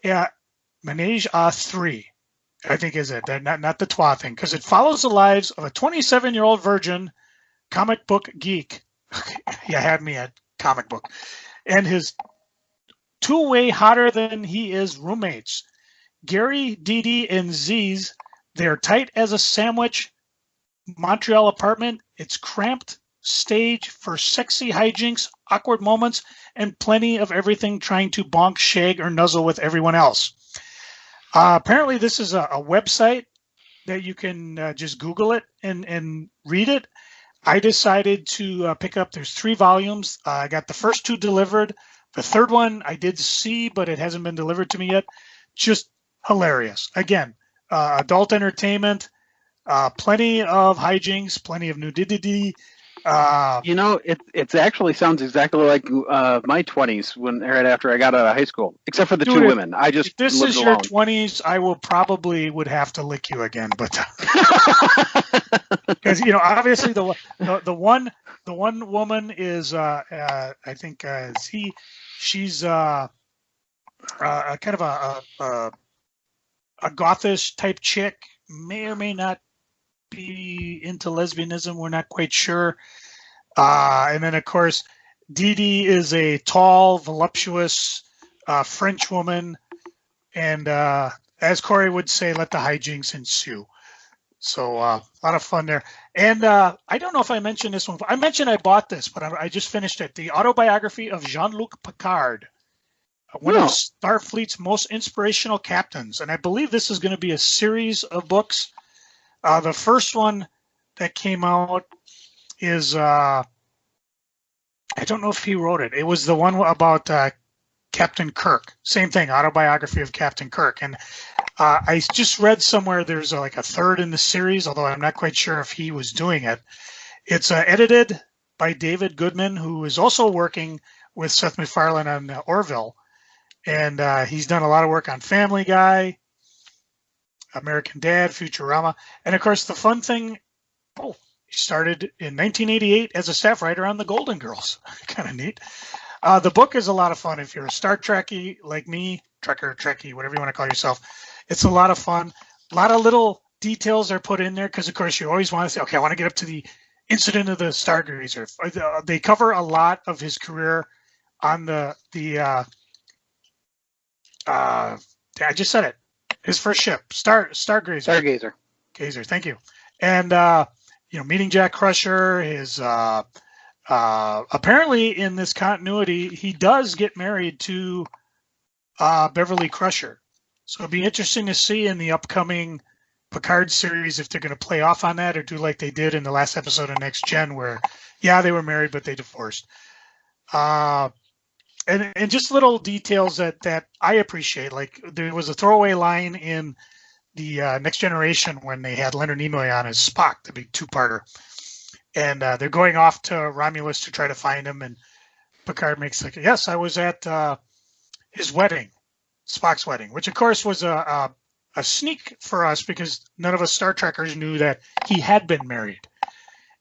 Ménage à 3. I think is it. Not the Trois thing, because it follows the lives of a 27-year-old virgin comic book geek. You had me at comic book, and his 2-way hotter than he is roommates, Gary, Dee, and Z's. They're tight as a sandwich. Montreal apartment. It's cramped. Stage for sexy hijinks, awkward moments, and plenty of everything trying to bonk, shag, or nuzzle with everyone else. Apparently, this is a website that you can just Google it and read it. I decided to pick up, there's 3 volumes. I got the first 2 delivered. The third one I did see, but it hasn't been delivered to me yet. Just hilarious. Again, adult entertainment, plenty of hijinks, plenty of nudity, You know, it actually sounds exactly like my 20s when right after I got out of high school, except for the Dude, two if- women. I just If this lived is your alone. 20s, I will probably would have to lick you again, but because obviously the one woman is I think she's kind of a gothish type chick, may or may not be into lesbianism. We're not quite sure. And then of course, Dee Dee is a tall, voluptuous French woman, and as Cory would say, let the hijinks ensue. So a lot of fun there. And I don't know if I mentioned this one. I mentioned I bought this, but I just finished it. The autobiography of Jean-Luc Picard, one of Starfleet's most inspirational captains. And I believe this is going to be a series of books. The first one that came out is, I don't know if he wrote it. It was the one about Captain Kirk. Same thing, autobiography of Captain Kirk. And I just read somewhere there's like a third in the series, although I'm not quite sure if he was doing it. It's edited by David Goodman, who is also working with Seth MacFarlane on Orville. And he's done a lot of work on Family Guy, American Dad, Futurama. And of course, the fun thing, he started in 1988 as a staff writer on The Golden Girls. Kind of neat. The book is a lot of fun. If you're a Star Trekkie like me, Trekker, Trekkie, whatever you want to call yourself, it's a lot of fun. A lot of little details are put in there because, of course, you always want to say, okay, I want to get up to the incident of the Stargazer. They cover a lot of his career on the I just said it. His first ship, Stargazer. Gazer, thank you. And meeting Jack Crusher. His apparently in this continuity, he does get married to Beverly Crusher. So it'll be interesting to see in the upcoming Picard series if they're going to play off on that or do like they did in the last episode of Next Gen, where they were married but they divorced. And just little details that I appreciate. Like there was a throwaway line in the Next Generation when they had Leonard Nimoy on as Spock, the big two-parter. And they're going off to Romulus to try to find him. And Picard makes like, yes, I was at his wedding, Spock's wedding, which of course was a sneak for us because none of us Star Trekkers knew that he had been married.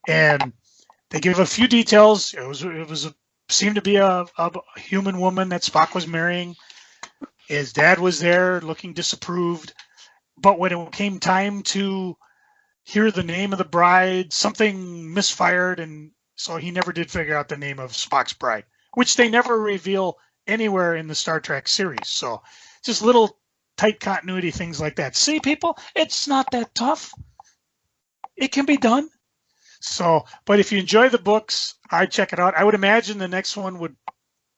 And they give a few details. It seemed to be a human woman that Spock was marrying. His dad was there looking disapproved. But when it came time to hear the name of the bride, something misfired, and so he never did figure out the name of Spock's bride, which they never reveal anywhere in the Star Trek series. So just little tight continuity things like that. See, people, it's not that tough. It can be done. So, but if you enjoy the books, I'd check it out. I would imagine the next one would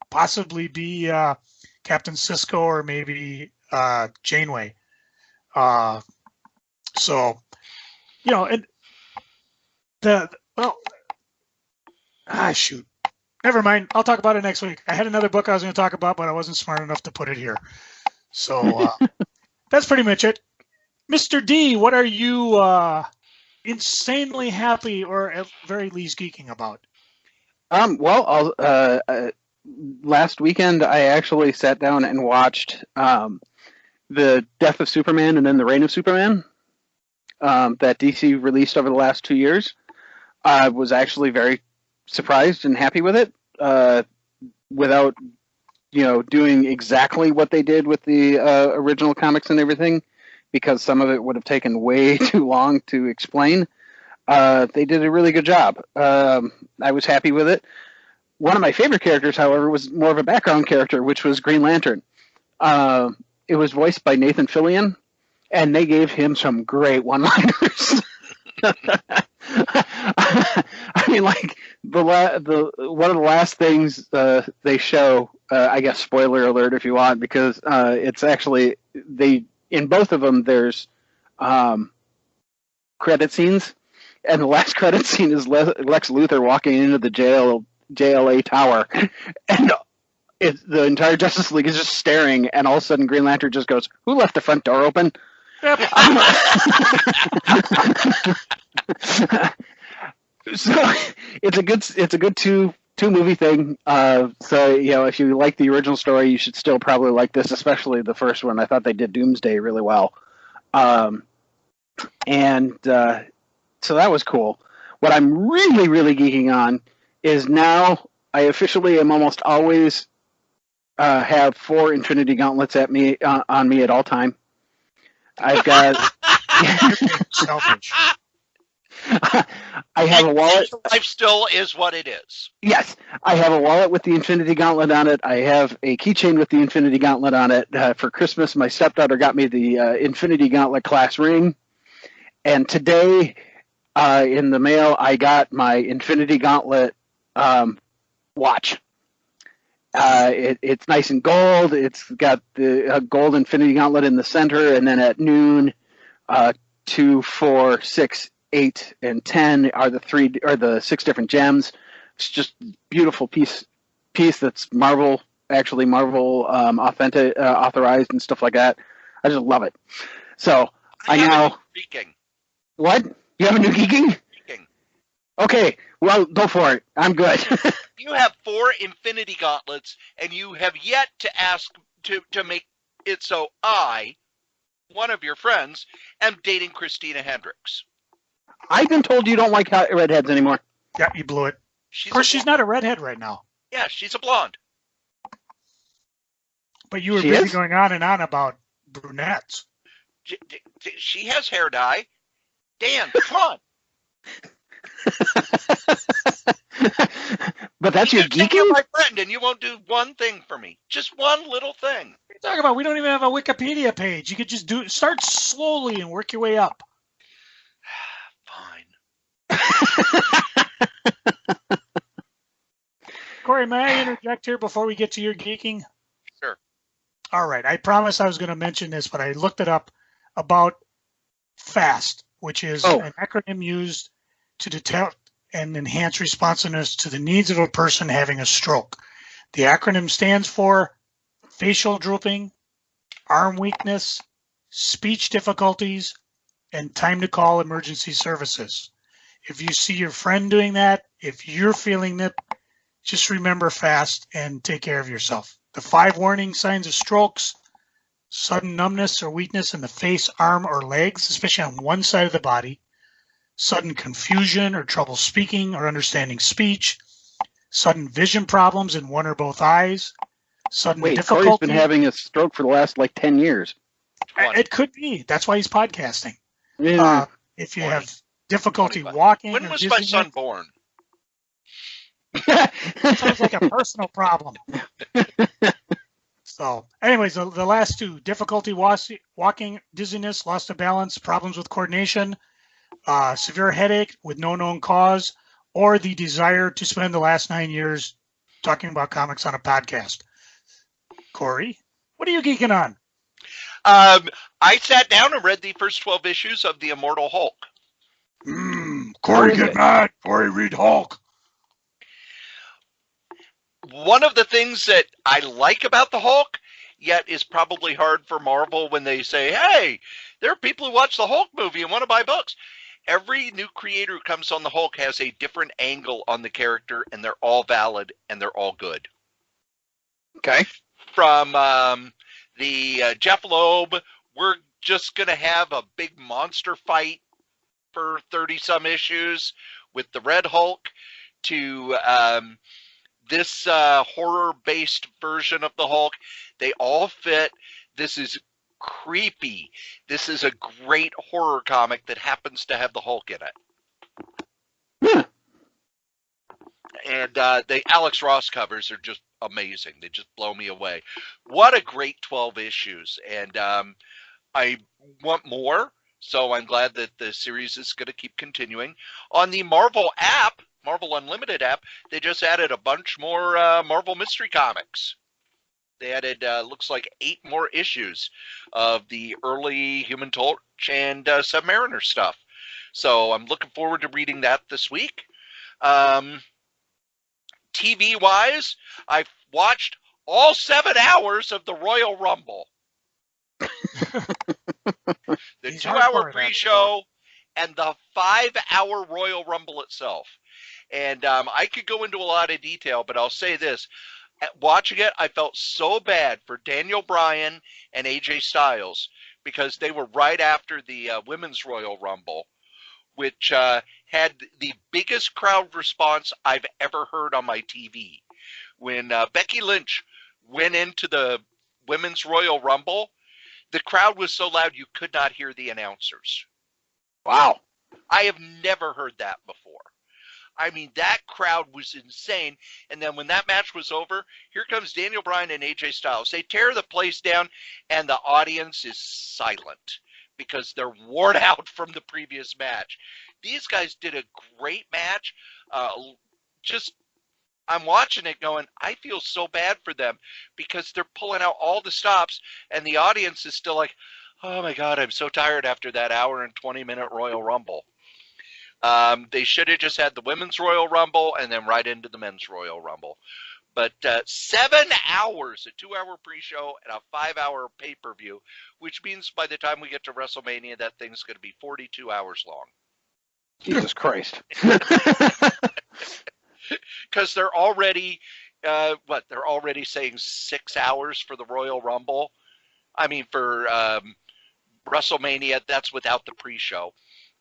possibly be Captain Sisko or maybe Janeway. And shoot. Never mind. I'll talk about it next week. I had another book I was going to talk about, but I wasn't smart enough to put it here. So that's pretty much it. Mr. D, what are you insanely happy or at very least geeking about? Last weekend I actually sat down and watched the Death of Superman and then the Reign of Superman that DC released over the last 2 years. I was actually very surprised and happy with it, without doing exactly what they did with the original comics and everything, because some of it would have taken way too long to explain. They did a really good job. I was happy with it. One of my favorite characters, however, was more of a background character, which was Green Lantern. It was voiced by Nathan Fillion, and they gave him some great one-liners. I mean, like the one of the last things they show, I guess spoiler alert if you want, because it's actually in both of them there's credit scenes, and the last credit scene is Lex Luthor walking into the JLA tower, and the entire Justice League is just staring, and all of a sudden Green Lantern just goes, "Who left the front door open?" Yep. So it's a good two movie thing. So if you like the original story, you should still probably like this, especially the first one. I thought they did Doomsday really well, and so that was cool. What I'm really, really geeking on is now I officially am almost always have 4 Infinity Gauntlets at me on me at all time. I've got. Selfish. I have a wallet. Life still is what it is. Yes, I have a wallet with the Infinity Gauntlet on it. I have a keychain with the Infinity Gauntlet on it. For Christmas, my stepdaughter got me the Infinity Gauntlet class ring. And today, in the mail, I got my Infinity Gauntlet watch. It's nice and gold. It's got the gold Infinity Gauntlet in the center, and then at noon, 2, 4, 6, 8, and 10 are the 6 different gems. It's just a beautiful piece that's Marvel authorized and stuff like that. I just love it. So I now Geeking. What? You have a new geeking? Geeking. Okay, well, go for it. I'm good. You have 4 Infinity Gauntlets, and you have yet to ask to make it so I, one of your friends, am dating Christina Hendricks. I've been told you don't like redheads anymore. Yeah, you blew it. Of course, she's not a redhead right now. Yeah, she's a blonde. But you were busy going on and on about brunettes. She has hair dye. Dan, come on. But that's your geeking? You're my friend, and you won't do one thing for me. Just one little thing. What are you talking about? We don't even have a Wikipedia page. You could just start slowly and work your way up. Cory, may I interject here before we get to your geeking? Sure. All right. I promised I was going to mention this, but I looked it up about FAST, which is an acronym used to detect and enhance responsiveness to the needs of a person having a stroke. The acronym stands for facial drooping, arm weakness, speech difficulties, and time to call emergency services. If you see your friend doing that, if you're feeling that, just remember FAST and take care of yourself. The 5 warning signs of strokes: sudden numbness or weakness in the face, arm, or legs, especially on one side of the body; sudden confusion or trouble speaking or understanding speech; sudden vision problems in one or both eyes; sudden difficulty. Cory's been having a stroke for the last 10 years. It could be. That's why he's podcasting. Yeah. If you have difficulty walking. When was my son born? Sounds like a personal problem. So, anyways, the last 2: difficulty walking, dizziness, loss of balance, problems with coordination, severe headache with no known cause, or the desire to spend the last 9 years talking about comics on a podcast. Cory, what are you geeking on? I sat down and read the first 12 issues of The Immortal Hulk. Cory, get mad. Cory, read Hulk. One of the things that I like about the Hulk, yet is probably hard for Marvel when they say, hey, there are people who watch the Hulk movie and want to buy books. Every new creator who comes on the Hulk has a different angle on the character, and they're all valid and they're all good. Okay. From the Jeff Loeb, we're just going to have a big monster fight for 30-some issues with the Red Hulk, to this horror-based version of the Hulk. They all fit. This is creepy. This is a great horror comic that happens to have the Hulk in it. Yeah. And the Alex Ross covers are just amazing. They just blow me away. What a great 12 issues. And I want more, so I'm glad that the series is going to keep continuing. On the Marvel app, Marvel Unlimited app, they just added a bunch more Marvel Mystery Comics. They added, looks like 8 more issues of the early Human Torch and Submariner stuff. So I'm looking forward to reading that this week. TV-wise, I've watched all 7 hours of the Royal Rumble. The 2-hour pre-show and the 5-hour Royal Rumble itself. And I could go into a lot of detail, but I'll say this. Watching it, I felt so bad for Daniel Bryan and AJ Styles because they were right after the Women's Royal Rumble, which had the biggest crowd response I've ever heard on my TV. When Becky Lynch went into the Women's Royal Rumble, the crowd was so loud you could not hear the announcers. Wow. I have never heard that before. I mean, that crowd was insane. And then when that match was over, here comes Daniel Bryan and AJ Styles. They tear the place down, and the audience is silent because they're worn out from the previous match. These guys did a great match. I'm watching it going, I feel so bad for them because they're pulling out all the stops, and the audience is still like, oh my God, I'm so tired after that hour and 20-minute Royal Rumble. They should have just had the Women's Royal Rumble and then right into the Men's Royal Rumble. But 7 hours, a 2-hour pre-show and a 5-hour pay-per-view, which means by the time we get to WrestleMania, that thing's going to be 42 hours long. Jesus Christ. Because they're already, they're already saying 6 hours for the Royal Rumble. I mean, for WrestleMania, that's without the pre-show.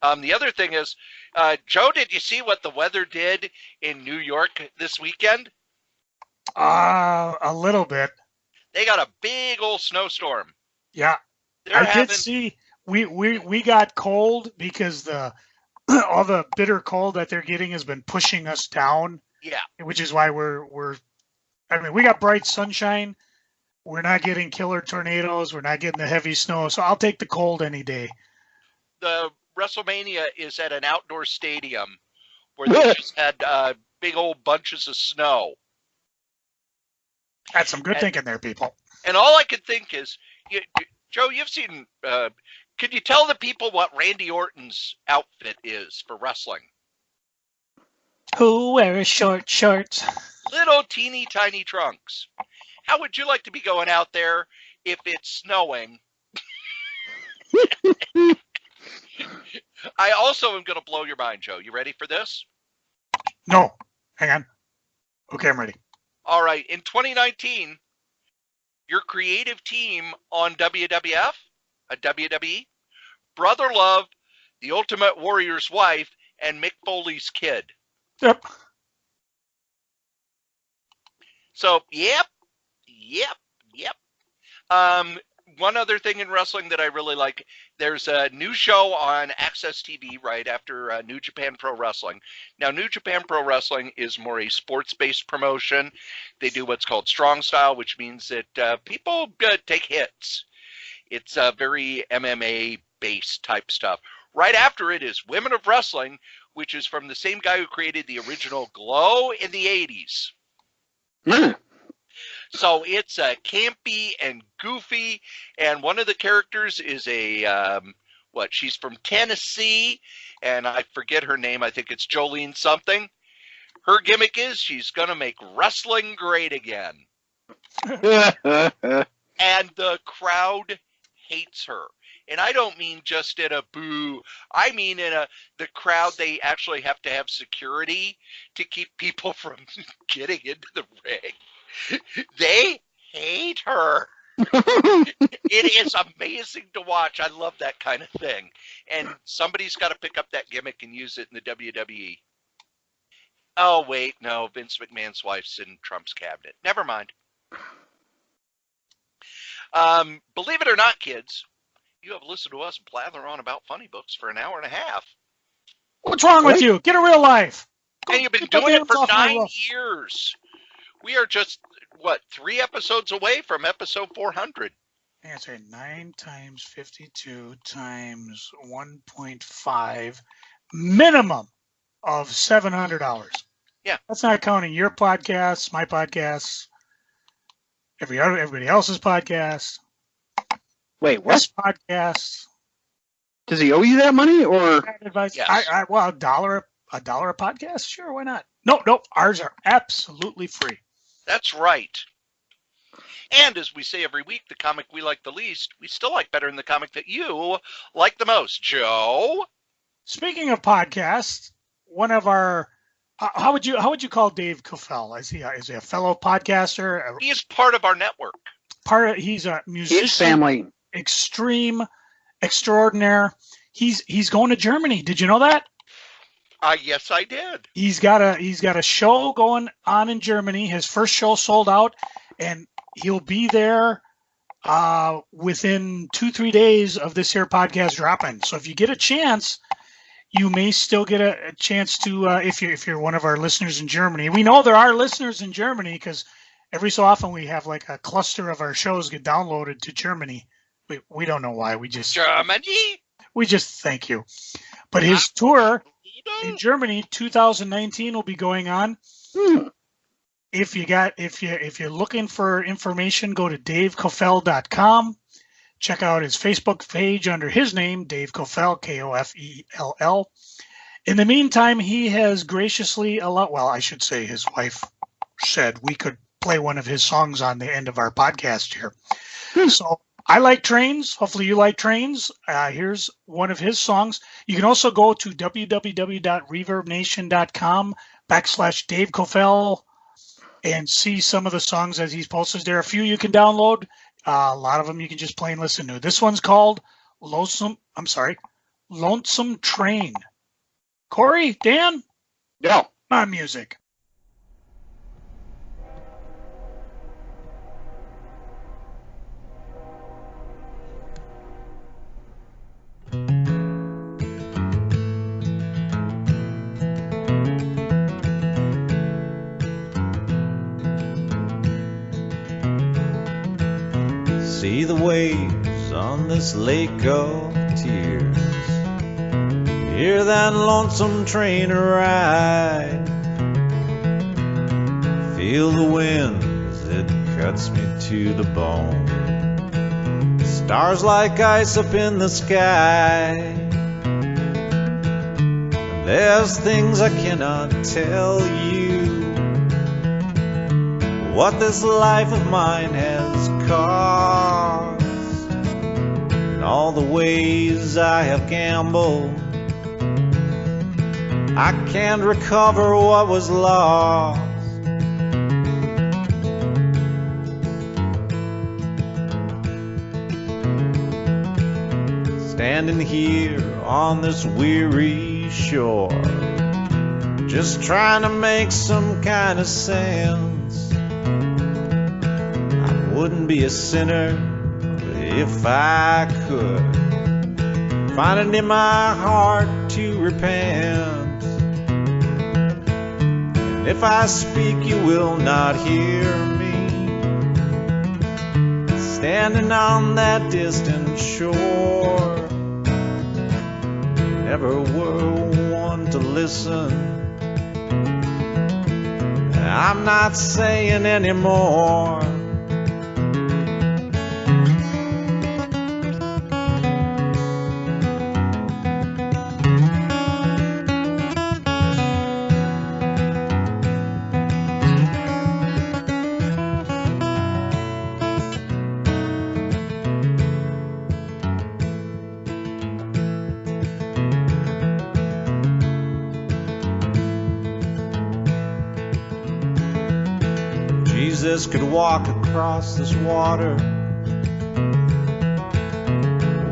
The other thing is, Joe, did you see what the weather did in New York this weekend? A little bit. They got a big old snowstorm. Yeah, did see. We got cold because all the bitter cold that they're getting has been pushing us down. Yeah, which is why we got bright sunshine. We're not getting killer tornadoes. We're not getting the heavy snow. So I'll take the cold any day. The WrestleMania is at an outdoor stadium where they just had big old bunches of snow. That's some good thinking there, people. And all I could think is, Joe, you've seen, could you tell the people what Randy Orton's outfit is for wrestling? Who wears short shorts? Little teeny tiny trunks. How would you like to be going out there if it's snowing? I also am going to blow your mind, Joe. You ready for this? No. Hang on. Okay, I'm ready. All right. In 2019, your creative team on WWF, WWE, Brother Love, the Ultimate Warrior's wife, and Mick Foley's kid. Yep. So, yep. One other thing in wrestling that I really like, there's a new show on Access TV right after New Japan Pro Wrestling. Now, New Japan Pro Wrestling is more a sports-based promotion. They do what's called strong style, which means that people take hits. It's very MMA-based type stuff. Right after it is Women of Wrestling, which is from the same guy who created the original Glow in the 80s. Mm. So it's campy and goofy, and one of the characters is she's from Tennessee, and I forget her name. I think it's Jolene something. Her gimmick is she's going to make wrestling great again. And the crowd hates her. And I don't mean just in a boo. I mean in the crowd, they actually have to have security to keep people from getting into the ring. They hate her. It is amazing to watch. I love that kind of thing. And somebody's got to pick up that gimmick and use it in the WWE. Oh, wait, no. Vince McMahon's wife's in Trump's cabinet. Never mind. Believe it or not, kids, you have listened to us blather on about funny books for an hour and a half. What's wrong with you? Get a real life. And you've been doing it for 9 years. We are just, 3 episodes away from episode 400. I say 9 times 52 times 1.5, minimum of $700. Yeah. That's not counting your podcasts, my podcasts, everybody else's podcast. Wait, what? This podcast. Does he owe you that money, or? Advice? Yes. $1 a podcast? Sure, why not? Nope. Ours are absolutely free. That's right. And as we say every week, the comic we like the least, we still like better than the comic that you like the most. Joe? Speaking of podcasts, one of our How would you call Dave Kofel? Is he a fellow podcaster? He is part of our network. He's a musician. His family. Extreme, extraordinaire. He's going to Germany. Did you know that? Yes, I did. He's got a show going on in Germany. His first show sold out, and he'll be there within 2-3 days of this here podcast dropping. So if you get a chance, you may still get a chance to if you're one of our listeners in Germany. We know there are listeners in Germany because every so often we have like a cluster of our shows get downloaded to Germany. We don't know why. We just thank you. But his tour in Germany 2019 will be going on. If you're looking for information, go to davekofel.com. Check out his Facebook page under his name, Dave Kofel, Kofell. In the meantime, he has graciously allowed, well, I should say his wife said we could play one of his songs on the end of our podcast here. So I like trains. Hopefully you like trains. Here's one of his songs. You can also go to www.reverbnation.com/Dave Kofel and see some of the songs as he's posted. There are a few you can download. A lot of them you can just play and listen to. This one's called Lonesome Train. Cory, Dan? Yeah. My music. See the waves on this lake of tears. Hear that lonesome train ride. Feel the wind as it cuts me to the bone. Stars like ice up in the sky. And there's things I cannot tell you. What this life of mine has caused, and all the ways I have gambled. I can't recover what was lost. Standing here on this weary shore, just trying to make some kind of sense. Wouldn't be a sinner if I could find it in my heart to repent. And if I speak, you will not hear me, standing on that distant shore. Never were one to listen. I'm not saying anymore. Jesus could walk across this water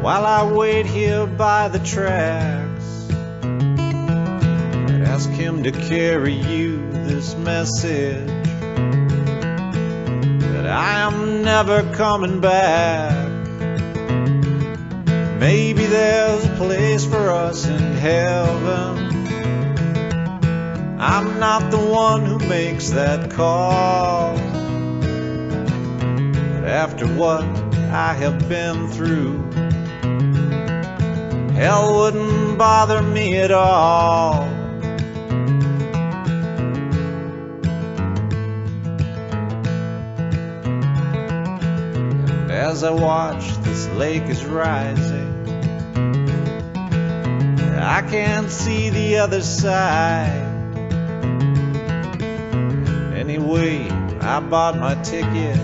while I wait here by the tracks. I'd ask him to carry you this message that I am never coming back. Maybe there's a place for us in heaven. I'm not the one who makes that call. But after what I have been through, hell wouldn't bother me at all. And as I watch this lake is rising, I can't see the other side. Anyway, I bought my ticket.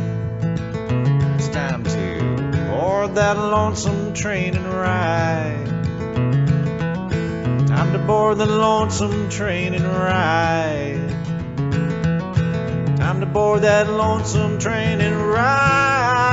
It's time to board that lonesome train and ride. Time to board the lonesome train and ride. Time to board that lonesome train and ride.